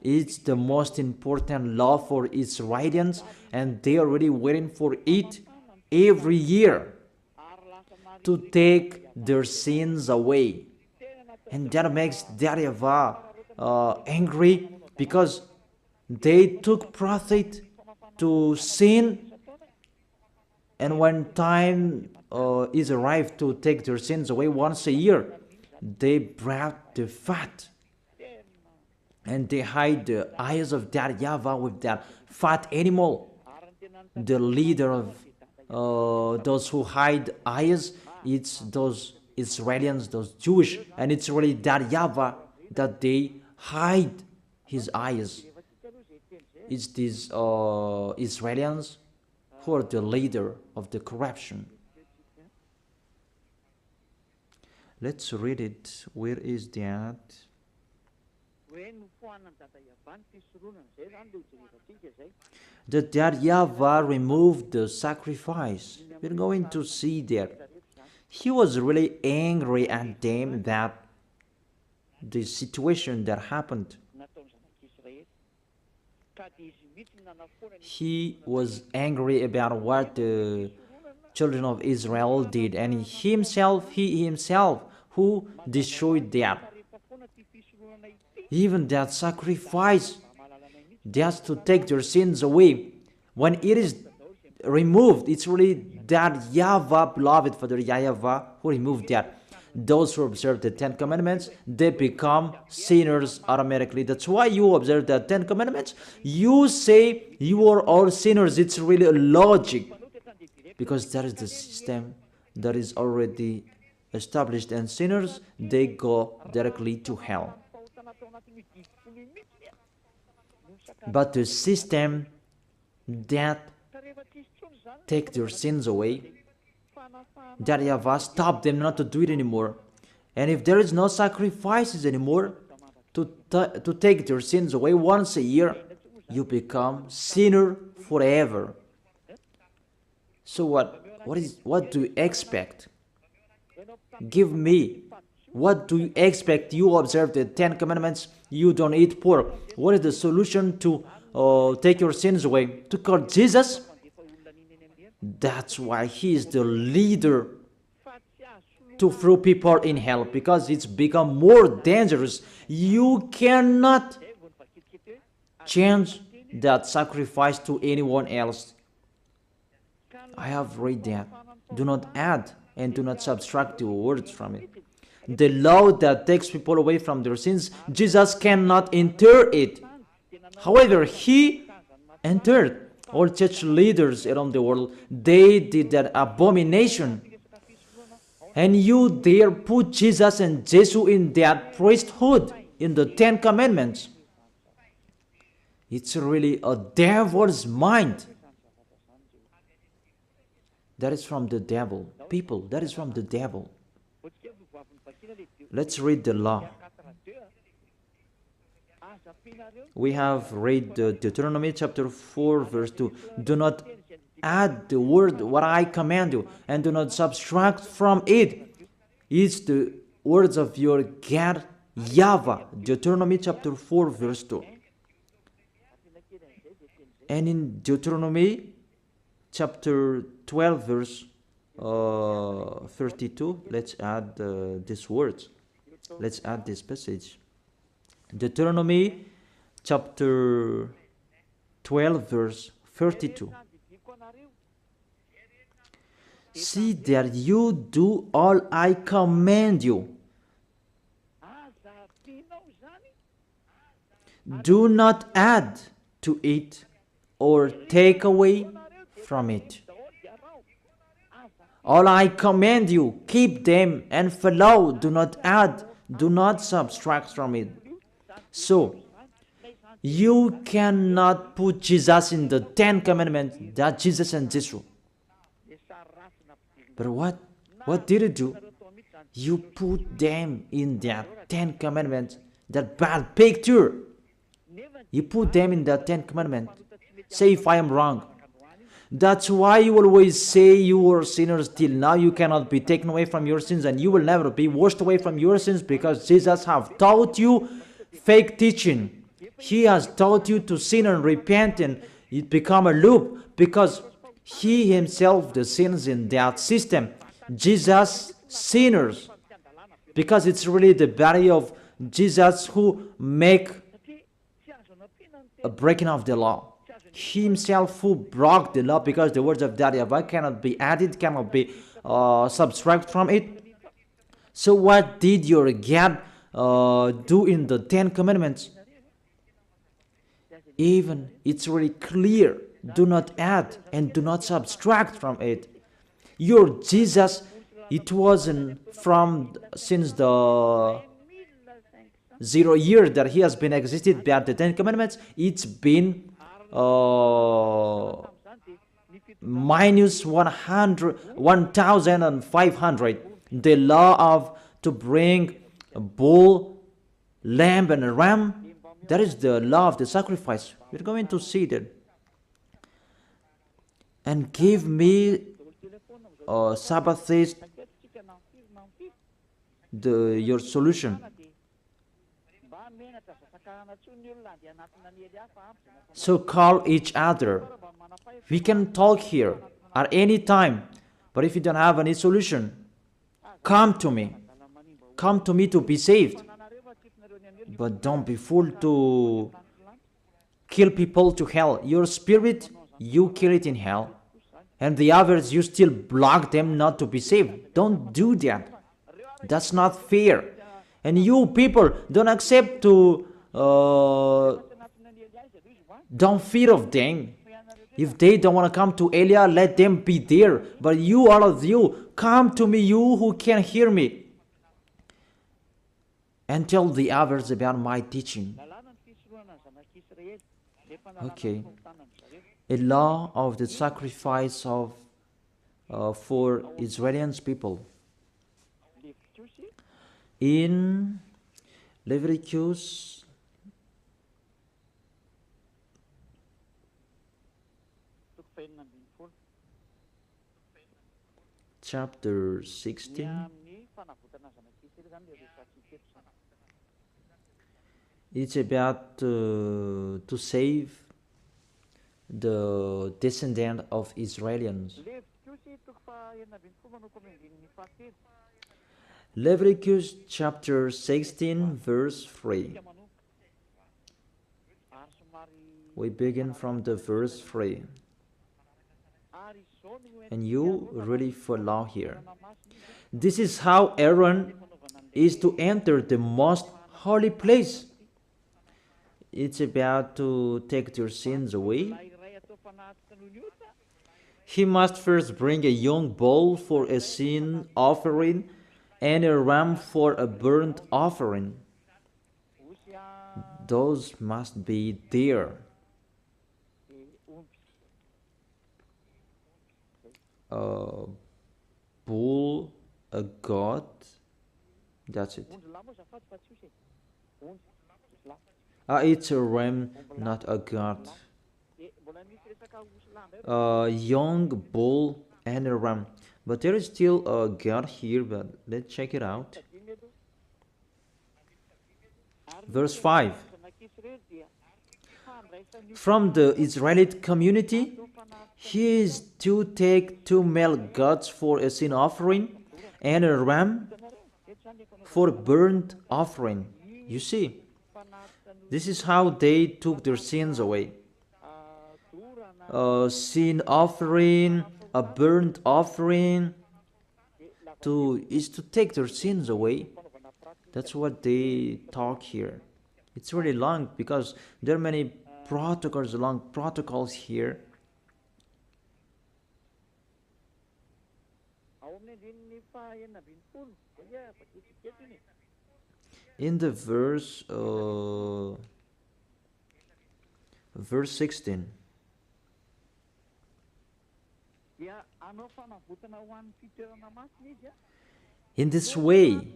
It's the most important law for Israelians, and they are really waiting for it every year to take their sins away. And that makes that YAHVAH angry, because they took profit to sin, and when time is arrived to take their sins away once a year, they brought the fat and they hide the eyes of that YAHVAH with that fat animal. The leader of those who hide eyes, it's those Israelians, those Jewish, and it's really that YAHVAH that they hide his eyes. It's these Israelians who are the leader of the corruption. Let's read it. Where is that? That YAHVAH removed the sacrifice. We're going to see that. He was really angry at them, that the situation that happened. He was angry about what the children of Israel did, and he himself who destroyed that. Even that sacrifice, just to take their sins away, when it is removed, it's really that YAHVAH, beloved Father YAHVAH, who removed that. Those who observe the 10 commandments, they become sinners automatically. That's why you observe the 10 commandments. You say you are all sinners. It's really a logic, because that is the system that is already established, and sinners, they go directly to hell. But the system that take their sins away, that YAHVAH stopped them not to do it anymore. And if there is no sacrifices anymore to take their sins away once a year, you become sinner forever. So what do you expect? Give me. What do you expect? You observe the 10 commandments, you don't eat pork. What is the solution to take your sins away? To call Jesus? That's why he is the leader to throw people in hell, because it's become more dangerous. You cannot change that sacrifice to anyone else. I have read that. Do not add and do not subtract the words from it. The law that takes people away from their sins, Jesus cannot enter it. However, he entered. All church leaders around the world, they did that abomination. And you dare put Jesus and Jesus in that priesthood, in the 10 commandments. It's really a devil's mind. That is from the devil. People, that is from the devil. Let's read the law. We have read Deuteronomy chapter 4 verse 2. Do not add the word what I command you, and do not subtract from it. It's the words of your God YAHVAH. Deuteronomy chapter 4 verse 2. And in Deuteronomy chapter 12 verse 32, let's add these words. Let's add this passage. Deuteronomy chapter 12 verse 32. See that you do all I command you. Do not add to it or take away from it. All I command you, keep them and follow. Do not add, do not subtract from it. So, you cannot put Jesus in the 10 Commandments. That Jesus and Jesus. But what did you do? You put them in that 10 Commandments. That bad picture. You put them in the 10 Commandments. Say if I am wrong. That's why you always say you were sinners till now. You cannot be taken away from your sins, and you will never be washed away from your sins, because Jesus have taught you fake teaching. He has taught you to sin and repent, and it become a loop, because he himself the sins in that system. Jesus sinners, because it's really the body of Jesus who make a breaking of the law. He himself who broke the law, because the words of YAHVAH cannot be added, cannot be subtracted from it. So what did your God do in the 10 Commandments? Even it's really clear. Do not add and do not subtract from it. Your Jesus, it wasn't from since the 0 year that he has been existed by the 10 Commandments. It's been minus 1,500. The law of to bring a bull, lamb, and a ram. That is the law of the sacrifice. We're going to see that. And give me Sabbath days, your solution. So call each other. We can talk here at any time. But if you don't have any solution, come to me. Come to me to be saved. But don't be fool to kill people to hell. Your spirit, you kill it in hell. And the others, you still block them not to be saved. Don't do that. That's not fair. And you people, don't accept to don't fear of them. If they don't want to come to Elia, let them be there. But you, all of you, come to me, you who can hear me, and tell the others about my teaching. Okay. A law of the sacrifice of for Israeli people. In Leviticus chapter 16, it's about to save the descendant of Israelians. Leviticus chapter 16 verse 3. We begin from the verse 3. And you really follow here. This is how Aaron is to enter the most holy place. It's about to take your sins away. He must first bring a young bull for a sin offering and a ram for a burnt offering. Those must be there. A bull, a goat, that's it. It's a ram, not a goat. A young bull and a ram. But there is still a goat here, but let's check it out. Verse 5. From the Israelite community, he is to take 2 male goats for a sin offering and a ram for burnt offering. You see, this is how they took their sins away. A sin offering, a burnt offering, is to take their sins away. That's what they talk here. It's really long because there are many long protocols here. In the verse 16. In this way,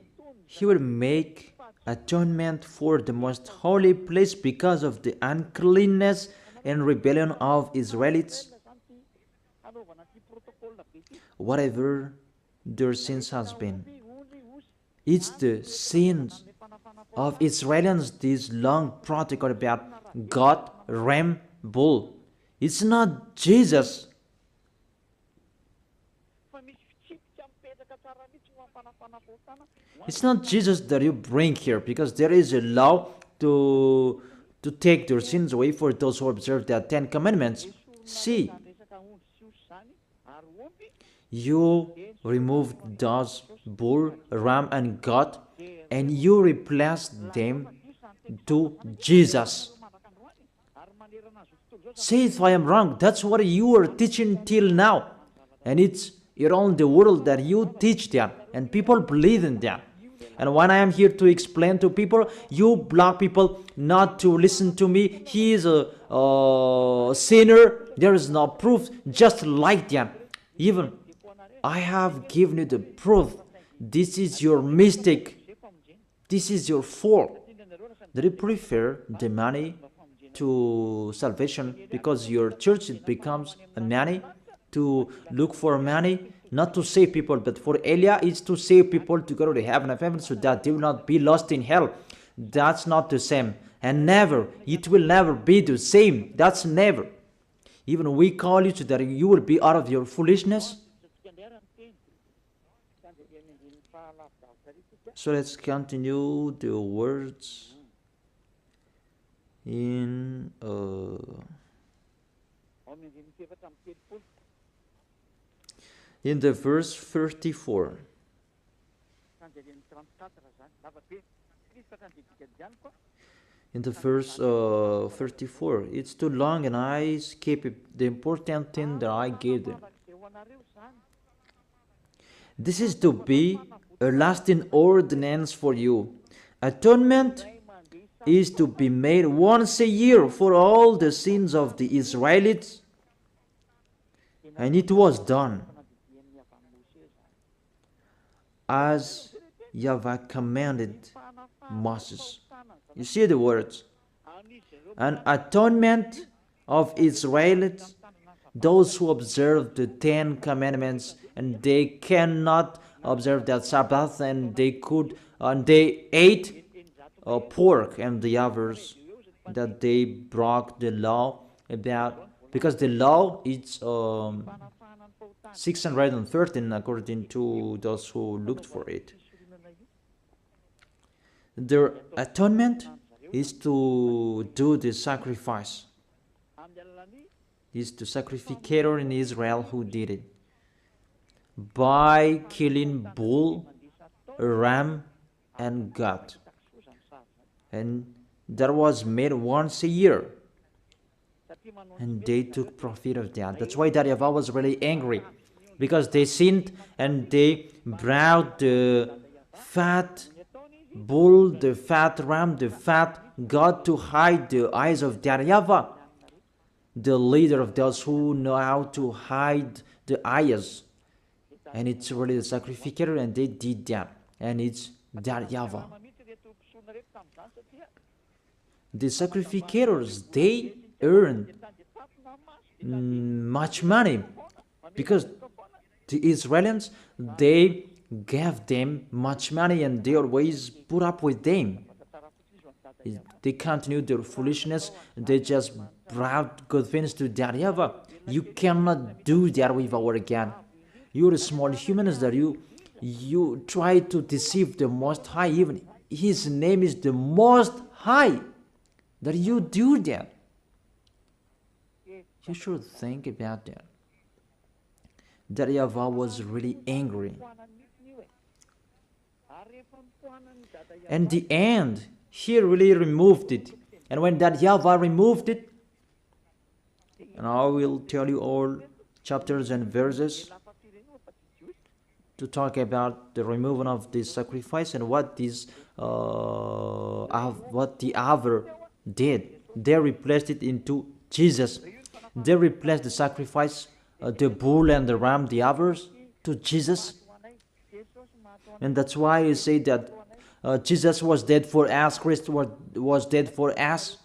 he will make atonement for the most holy place because of the uncleanness and rebellion of Israelites. Whatever their sins has been, it's the sins of Israelians, this long protocol about God, ram, bull. It's not Jesus. It's not Jesus that you bring here, because there is a law to take their sins away for those who observe the 10 Commandments. See, you removed those bull, ram, and goat, and you replaced them to Jesus. Say if I am wrong. That's what you are teaching till now, and it's around the world that you teach that, and people believe in that. And when I am here to explain to people, you block people not to listen to me. He is a sinner. There is no proof. Just like that. Even I have given you the proof. This is your mistake. This is your fault. Do you prefer the money to salvation? Because your church becomes a money, to look for money, not to save people, but for Elia, it's to save people to go to the heaven of heaven so that they will not be lost in hell. That's not the same. And never, it will never be the same. That's never. Even we call you so that you will be out of your foolishness. So let's continue the words in the verse 34. In the verse 34, it's too long and I skip the important thing that I gave them. This is to be a lasting ordinance for you. Atonement is to be made once a year for all the sins of the Israelites, and it was done as YAHVAH commanded Moses. You see the words. An atonement of Israelites, those who observe the 10 Commandments, and they cannot observe that Sabbath, and they ate pork, and the others that they broke the law about, because the law is 613 according to those who looked for it. Their atonement is to do the sacrifice. It's the sacrificator in Israel who did it by killing bull, ram, and goat, and that was made once a year, and they took profit of that. That's why YAHVAH was really angry, because they sinned and they brought the fat bull, the fat ram, the fat goat to hide the eyes of YAHVAH, the leader of those who know how to hide the eyes. And it's really the sacrificator, and they did that, and it's YAHVAH. The sacrificators, they earned much money, because the Israelites, they gave them much money, and they always put up with them. They continued their foolishness. They just brought good things to YAHVAH. You cannot do that with our God. You're small humans that you You try to deceive the Most High, even His name is the Most High, that you do that. You should think about that. That YAHVAH was really angry. And the end, He really removed it. And when that YAHVAH removed it, and I will tell you all chapters and verses to talk about the removal of this sacrifice and what this what the other did. They replaced it into Jesus. They replaced the sacrifice, the bull and the ram, the others, to Jesus. And that's why you say that Jesus was dead for us, Christ was dead for us.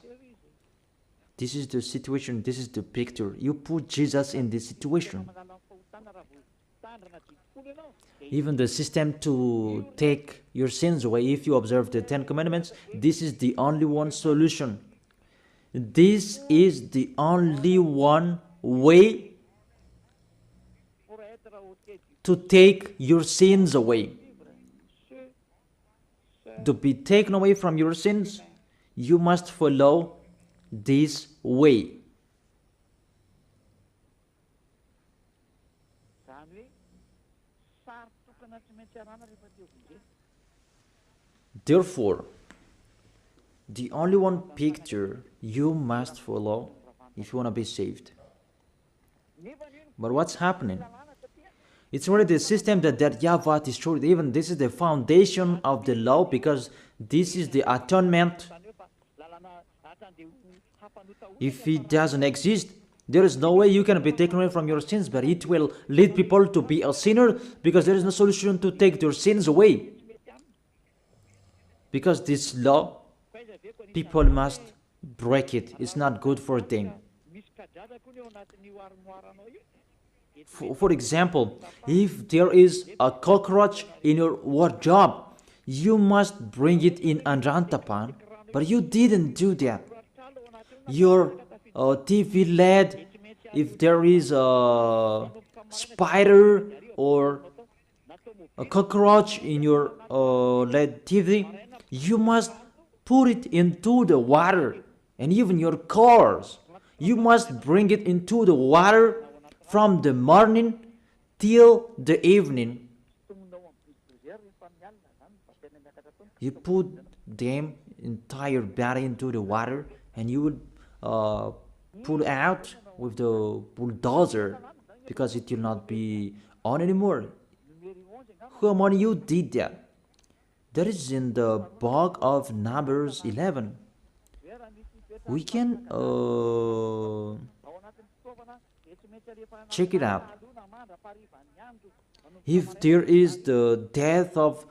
This is the situation, this is the picture. You put Jesus in this situation. Even the system to take your sins away, if you observe the 10 Commandments, this is the only one solution. This is the only one way to take your sins away. To be taken away from your sins, you must follow this way. Therefore, the only one picture you must follow if you want to be saved. But what's happening? It's already the system that YAHVAH destroyed. Even this is the foundation of the law, because this is the atonement. If it doesn't exist, there is no way you can be taken away from your sins, but it will lead people to be a sinner, because there is no solution to take their sins away. Because this law, people must break it. It's not good for them. For example, if there is a cockroach in your wardrobe, you must bring it in Andrantapan, but you didn't do that. Your TV LED, if there is a spider or a cockroach in your LED TV, you must put it into the water. And even your cars, you must bring it into the water from the morning till the evening. You put them entire body into the water, and you would pull out with the bulldozer, because it will not be on anymore. Who among you did that? That is in the book of Numbers 11. We can check it out. If there is the death of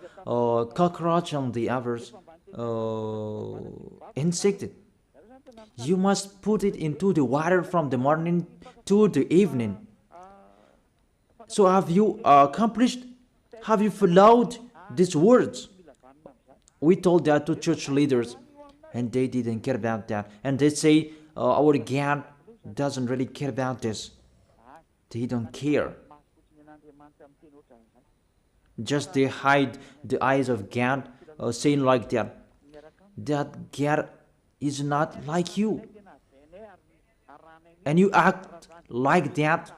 cockroach and the others insected, you must put it into the water from the morning to the evening. So have you accomplished? Have you followed these words? We told that to church leaders, and they didn't care about that. And they say, our God doesn't really care about this. They don't care. Just they hide the eyes of God, saying like that. That God is not like you. And you act like that.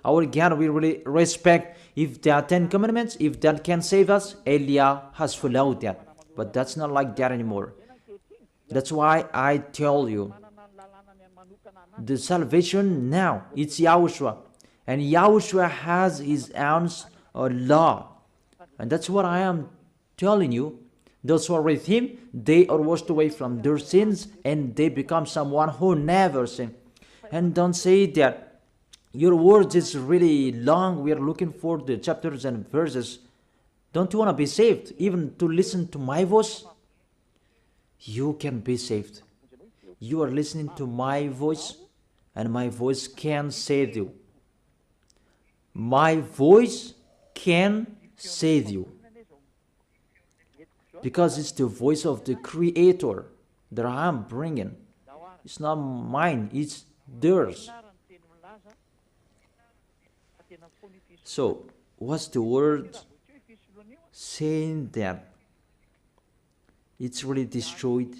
Our God we really respect. If there are 10 commandments, if that can save us, Elia has followed that. But that's not like that anymore. That's why I tell you, the salvation now, it's YAHOSHUAH. And YAHOSHUAH has his own law. And that's what I am telling you. Those who are with him, they are washed away from their sins, and they become someone who never sinned. And don't say that your words is really long. We are looking for the chapters and verses. Don't you want to be saved? Even to listen to my voice? You can be saved. You are listening to my voice, and my voice can save you. My voice can save you. Because it's the voice of the Creator that I am bringing. It's not mine, it's theirs. So, what's the word saying that it's really destroyed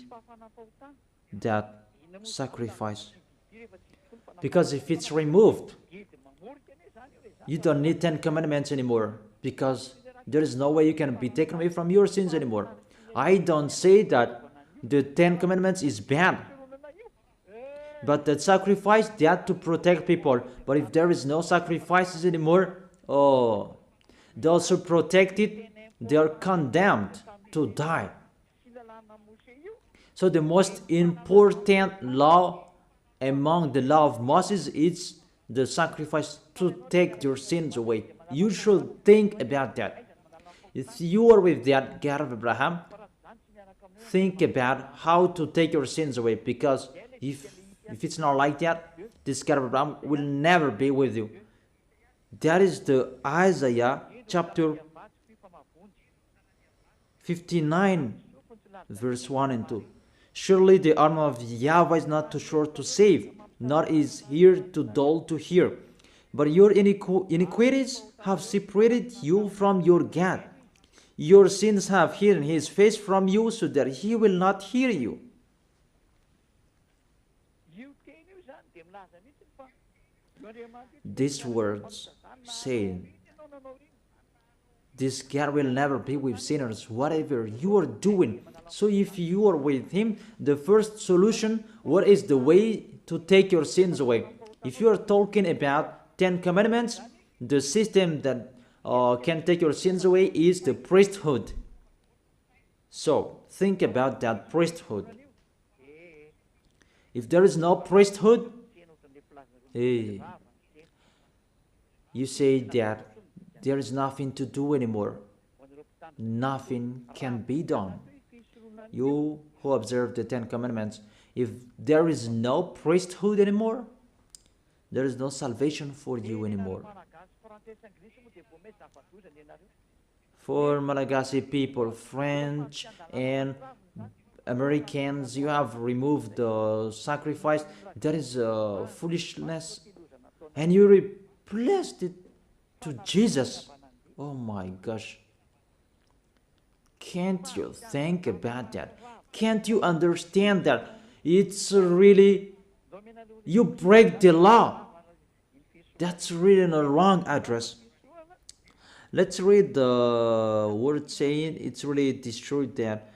that sacrifice. Because if it's removed, you don't need 10 commandments anymore, because there is no way you can be taken away from your sins anymore. I don't say that the 10 commandments is bad, but the sacrifice, they had to protect people. But if there is no sacrifices anymore, oh, those who protect it, they are condemned to die. So the most important law among the law of Moses is the sacrifice to take your sins away. You should think about that. If you are with that God of Abraham, think about how to take your sins away, because if it's not like that, this God of Abraham will never be with you. That is the Isaiah chapter 59 verse 1 and 2. Surely the arm of YAHVAH is not too short to save, nor is ear too dull to hear. But your iniquities have separated you from your God. Your sins have hidden his face from you, so that he will not hear you. These words saying, this God will never be with sinners, whatever you are doing. So if you are with him, the first solution, what is the way to take your sins away? If you are talking about 10 commandments, the system that can take your sins away is the priesthood. So think about that priesthood. If there is no priesthood, you say that there is nothing to do anymore. Nothing can be done. You who observe the 10 commandments, if there is no priesthood anymore, there is no salvation for you anymore. For Malagasy people, French and Americans, you have removed the sacrifice. That is foolishness. And you replaced it to Jesus. Oh my gosh. Can't you think about that? Can't you understand that? It's really, you break the law. That's really a wrong address. Let's read the word saying it's really destroyed that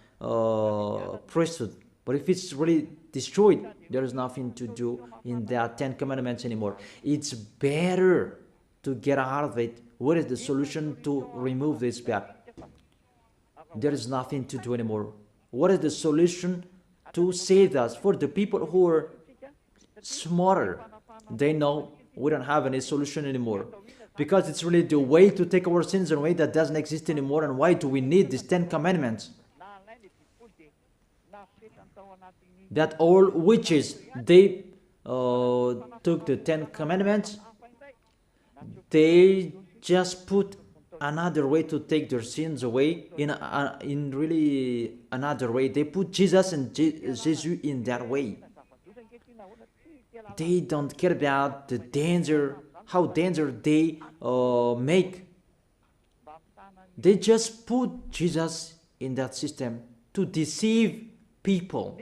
priesthood. But if it's really destroyed, there is nothing to do in that 10 commandments anymore. It's better to get out of it. What is the solution to remove this bad? There is nothing to do anymore. What is the solution to save us? For the people who are smarter, they know we don't have any solution anymore, because it's really the way to take our sins away that doesn't exist anymore. And why do we need these 10 commandments? That all witches, they took the 10 commandments, they just put another way to take their sins away, in really another way. They put Jesus and Jesus in that way. They don't care about the danger, how danger they make. They just put Jesus in that system to deceive people.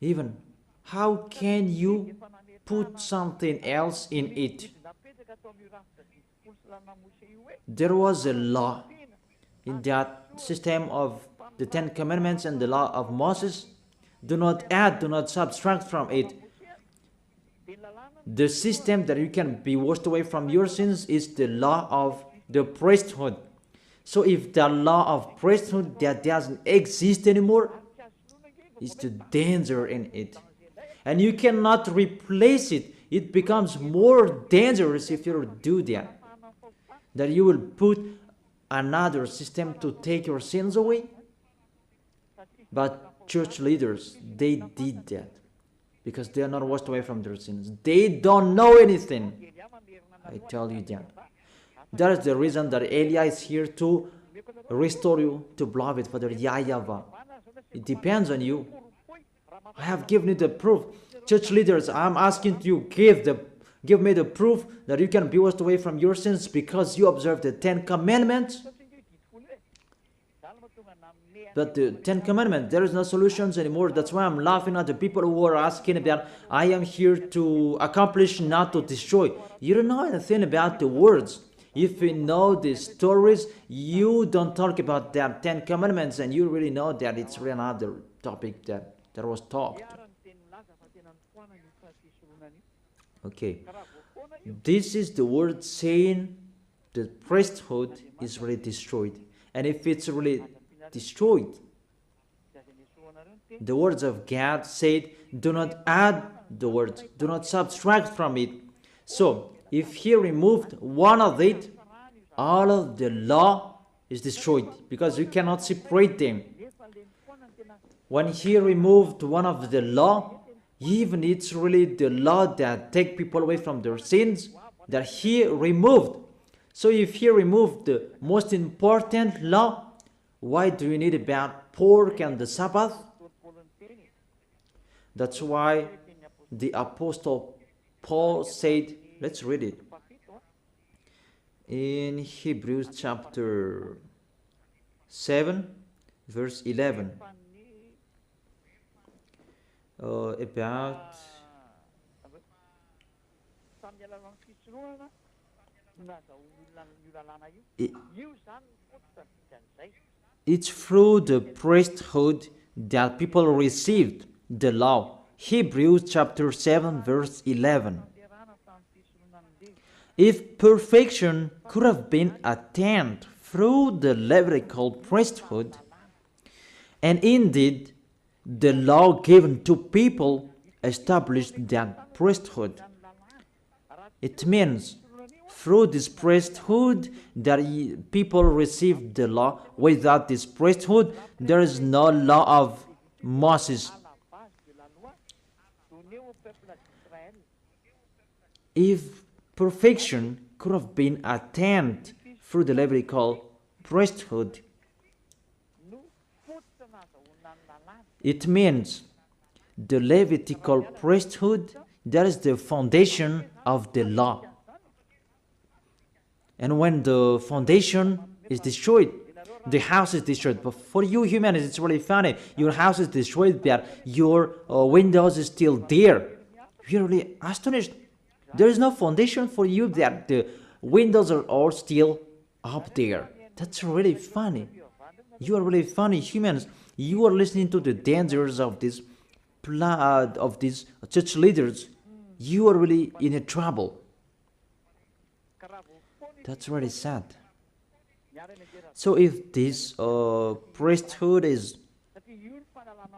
Even, how can you put something else in it? There was a law in that system of the 10 commandments and the law of Moses. Do not add, do not subtract from it. The system that you can be washed away from your sins is the law of the priesthood. So if the law of priesthood that doesn't exist anymore, is the danger in it. And you cannot replace it. It becomes more dangerous if you do that. That you will put another system to take your sins away. But church leaders, they did that because they are not washed away from their sins. They don't know anything. I tell you that. That is the reason that Elia is here to restore you to beloved Father YAHVAH. It depends on you. I have given you the proof. Church leaders, I'm asking you, Give me the proof that you can be washed away from your sins because you observe the 10 Commandments. But the 10 Commandments, there is no solutions anymore. That's why I'm laughing at the people who are asking about, I am here to accomplish, not to destroy. You don't know anything about the words. If you know the stories, you don't talk about that 10 Commandments, and you really know that it's really another topic that was talked. Okay. This is the word saying the priesthood is really destroyed. And if it's really destroyed, the words of God said, do not add the words, do not subtract from it. So, if he removed one of it, all of the law is destroyed because you cannot separate them. When he removed one of the law, even it's really the law that take people away from their sins that he removed. So if he removed the most important law, why do you need about pork and the Sabbath? That's why the Apostle Paul said, let's read it. In Hebrews chapter 7, verse 11. About it's through the priesthood that people received the law. Hebrews chapter 7 verse 11. If perfection could have been attained through the Levitical priesthood, and indeed the law given to people established that priesthood, it means through this priesthood that people received the law. Without this priesthood, there is no law of Moses. If perfection could have been attained through the Levitical priesthood, it means the Levitical priesthood, that is the foundation of the law. And when the foundation is destroyed, the house is destroyed. But for you humans, it's really funny. Your house is destroyed, but your windows is still there. You're really astonished. There is no foundation for you, that the windows are all still up there. That's really funny. You are really funny humans. You are listening to the dangers of these church leaders. You are really in a trouble. That's really sad. So if this priesthood is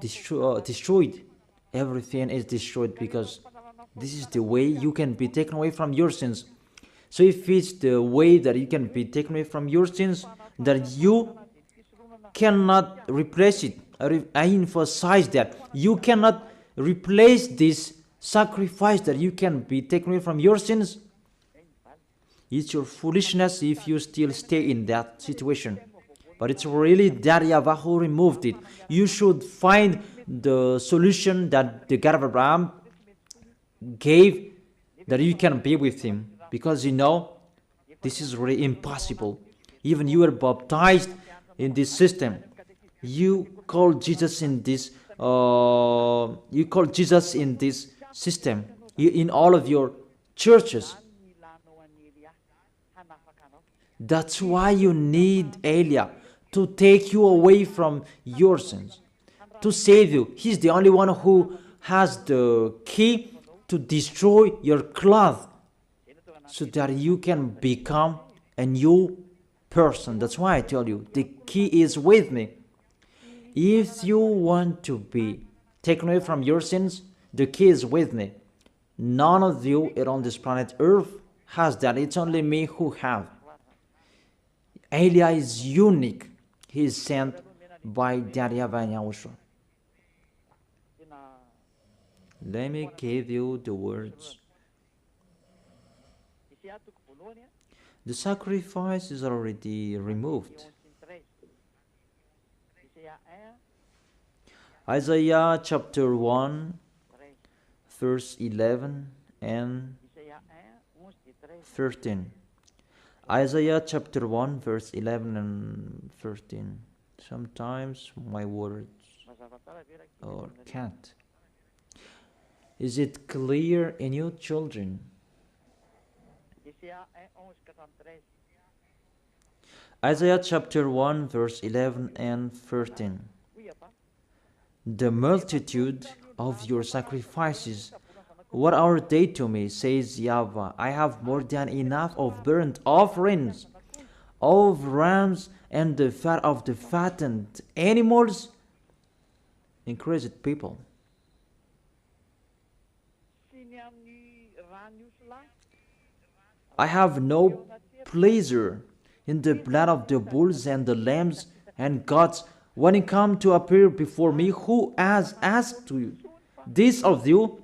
destroyed, everything is destroyed, because this is the way you can be taken away from your sins. So if it's the way that you can be taken away from your sins, that you cannot replace it. I emphasize that. You cannot replace this sacrifice that you can be taken away from your sins. It's your foolishness if you still stay in that situation. But it's really that YAHVAH who removed it. You should find the solution that the God of Abraham gave, that you can be with him. Because you know, this is really impossible. Even you were baptized in this system. You call Jesus in this system, in all of your churches. That's why you need Eliah to take you away from your sins, to save you. He's the only one who has the key to destroy your cloth, so that you can become a new person. That's why I tell you, the key is with me. If you want to be taken away from your sins, the key is with me. None of you on this planet Earth has that. It's only me who have. Eliah is unique. He is sent by YAHVAH and YAHOSHUAH. Let me give you the words. The sacrifice is already removed. Isaiah chapter 1, verse 11 and 13. Isaiah chapter 1 verse 11 and 13. Sometimes my words or can't. Is it clear in you, children? Isaiah chapter 1 verse 11 and 13. The multitude of your sacrifices, what are they to me, says YAHVAH? I have more than enough of burnt offerings, of rams, and the fat of the fattened animals. Encouraged people. I have no pleasure in the blood of the bulls and the lambs and goats when it come to appear before me. Who has asked you this of you?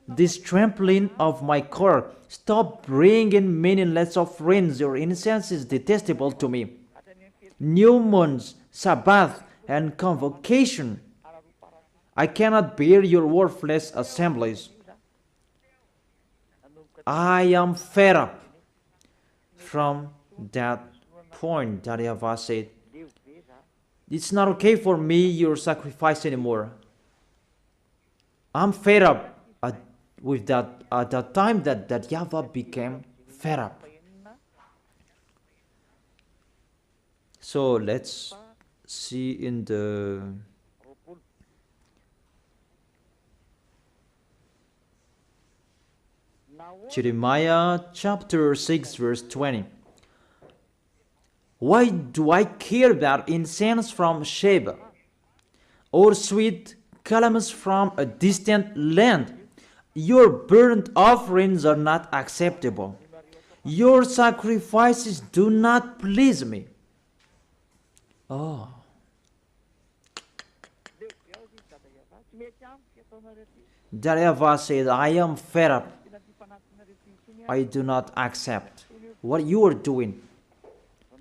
This trampling of my core. Stop bringing meaningless offerings. Your incense is detestable to me. New moons, Sabbath, and convocation. I cannot bear your worthless assemblies. I am fed up. From that point, that YAHVAH said, it's not okay for me, your sacrifice anymore. I'm fed up with that at that time that YAHVAH became fed up. So let's see in the Jeremiah chapter 6 verse 20. Why do I care about incense from Sheba, or sweet calamus from a distant land? Your burnt offerings are not acceptable. Your sacrifices do not please me. Oh. That YAHVAH said, I am fed up. I do not accept what you are doing.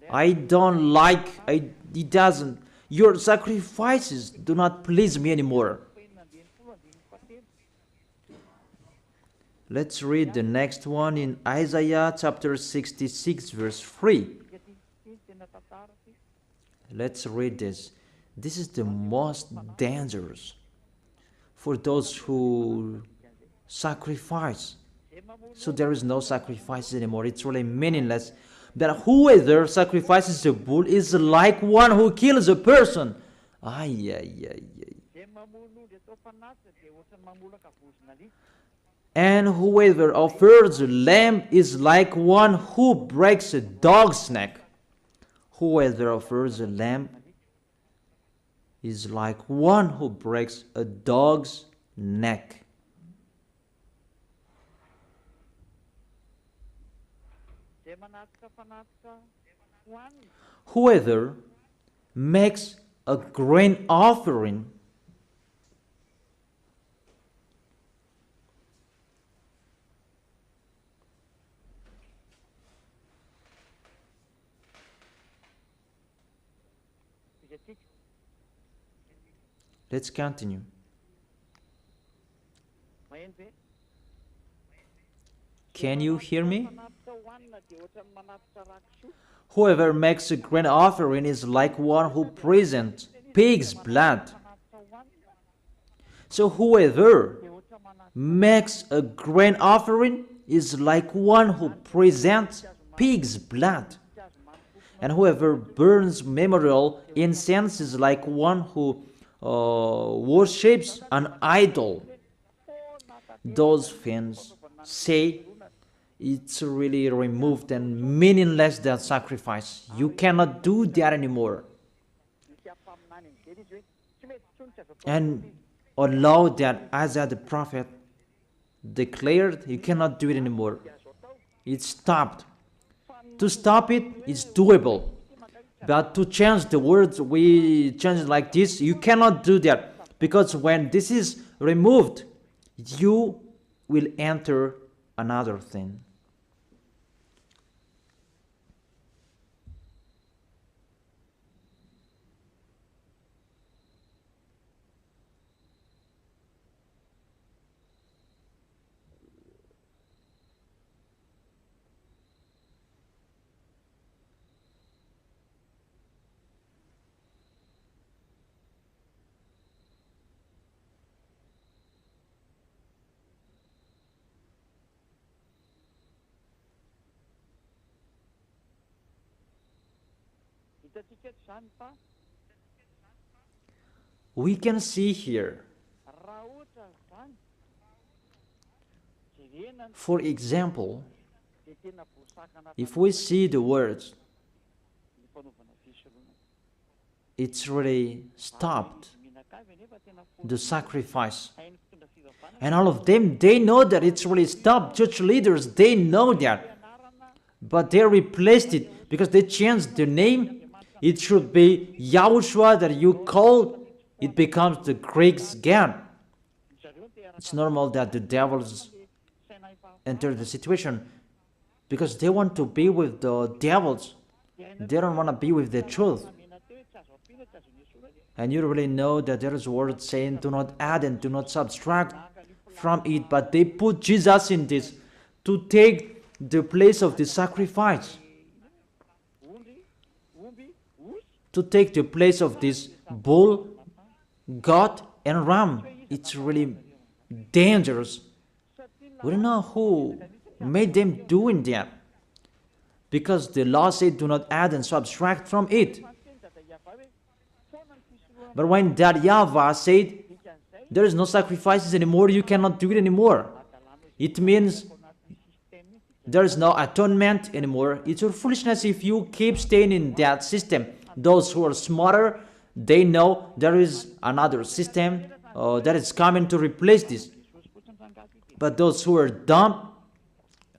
I don't like, it doesn't. Your sacrifices do not please me anymore. Let's read the next one in Isaiah chapter 66 verse 3. Let's read this. This is the most dangerous for those who sacrifice. So there is no sacrifice anymore. It's really meaningless. That whoever sacrifices a bull is like one who kills a person. And whoever offers a lamb is like one who breaks a dog's neck. Whoever offers a lamb is like one who breaks a dog's neck. Whoever makes a grain offering Let's continue. Can you hear me? Whoever makes a grain offering is like one who presents pig's blood. So whoever makes a grain offering is like one who presents pig's blood. And whoever burns memorial incense is like one who worships an idol. Those things say it's really removed and meaningless, that sacrifice. You cannot do that anymore. And allow that, as the prophet declared, you cannot do it anymore. It's stopped. To stop it is doable. But to change the words, we change it like this. You cannot do that. Because when this is removed, you will enter another thing. We can see here, for example, if we see the words, it's really stopped the sacrifice. And all of them, they know that it's really stopped. Church leaders, they know that. But they replaced it because they changed the name. It should be YAHOSHUAH that you call. It becomes the Greek's God. It's normal that the devils enter the situation because they want to be with the devils. They don't want to be with the truth. And you really know that there is a word saying, do not add and do not subtract from it. But they put Jesus in this to take the place of the sacrifice. To take the place of this bull, goat, and ram. It's really dangerous. We don't know who made them doing that. Because the law said, do not add and subtract from it. But when that YAHVAH said, there is no sacrifices anymore, you cannot do it anymore. It means there is no atonement anymore. It's your foolishness if you keep staying in that system. Those who are smarter, they know there is another system that is coming to replace this. But those who are dumb,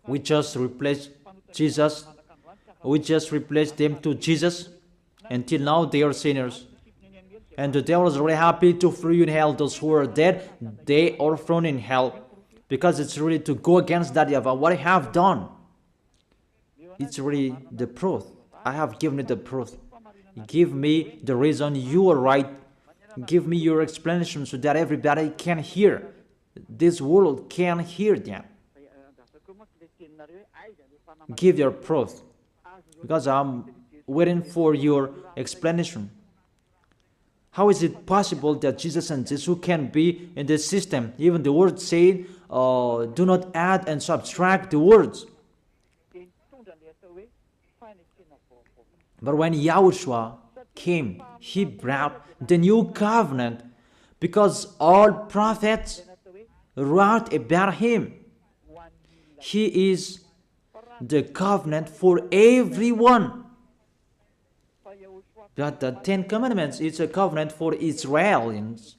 we just replace Jesus. We just replace them to Jesus. Until now, they are sinners. And the devil is really happy to throw you in hell. Those who are dead, they are thrown in hell. Because it's really to go against that YAHVAH. What I have done, it's really the proof. I have given it the proof. Give me the reason you are right. Give me your explanation so that everybody can hear. This world can hear them. Give your proof. Because I'm waiting for your explanation. How is it possible that Jesus and Jesus can be in this system? Even the word saying, do not add and subtract the words. But when YAHOSHUAH came, he brought the new covenant because all prophets wrote about him. He is the covenant for everyone. But the Ten Commandments, it's a covenant for Israelians.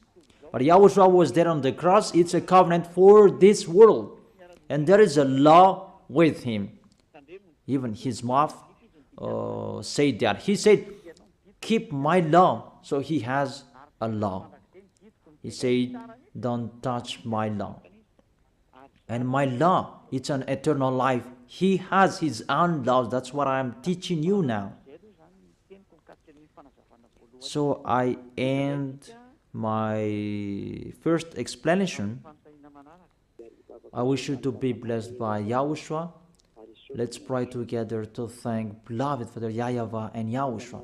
But YAHOSHUAH was there on the cross, it's a covenant for this world. And there is a law with him. Even his mouth said that. He said, keep my law. So he has a law. He said, don't touch my law. And my law, it's an eternal life. He has his own laws. That's what I'm teaching you now. So I end my first explanation. I wish you to be blessed by YAHOSHUAH. Let's pray together to thank beloved Father YAHVAH and YAHOSHUAH.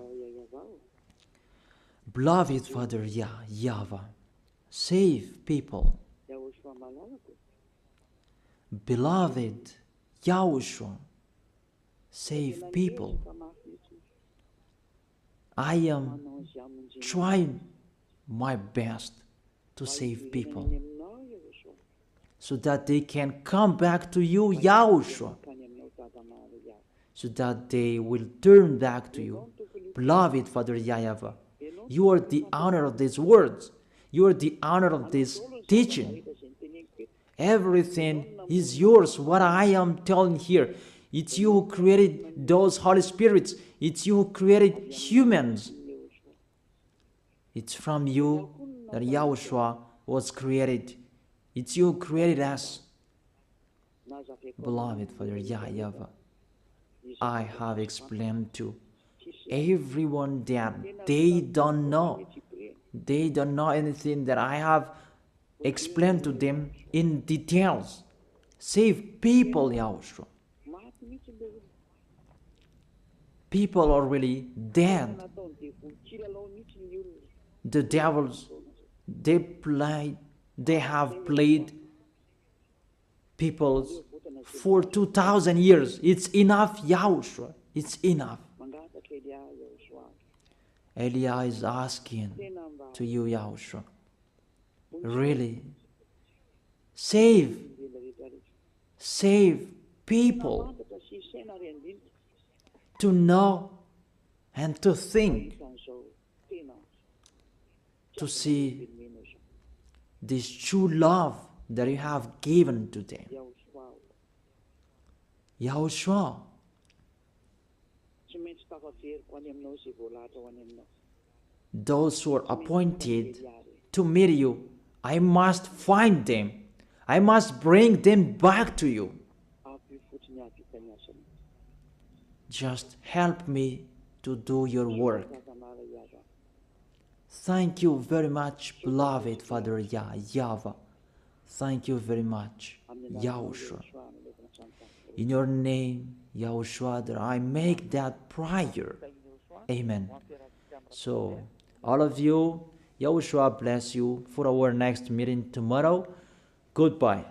Beloved Father YAHVAH, save people. Beloved YAHOSHUAH, save people. I am trying my best to save people so that they can come back to you, YAHOSHUAH, so that they will turn back to you. Beloved Father YAHVAH, you are the honor of these words. You are the honor of this teaching. Everything is yours, what I am telling here. It's you who created those Holy Spirits. It's you who created humans. It's from you that YAHOSHUAH was created. It's you who created us. Beloved Father YAHVAH, I have explained to everyone that they don't know. They don't know anything that I have explained to them in details. Save people, YAHOSHUAH. People are really dead. The devils, they have played people for 2,000 years. It's enough, YAHOSHUAH. It's enough. Elia is asking to you, Yahushua, really, save people to know and to think, to see this true love that you have given to them. Yahushua, those who are appointed to meet you, I must find them. I must bring them back to you. Just help me to do your work. Thank you very much, beloved Father YAHVAH. Thank you very much, Yahushua. In your name, Yahushua, that I make that prayer. Amen. So, all of you, Yahushua bless you for our next meeting tomorrow. Goodbye.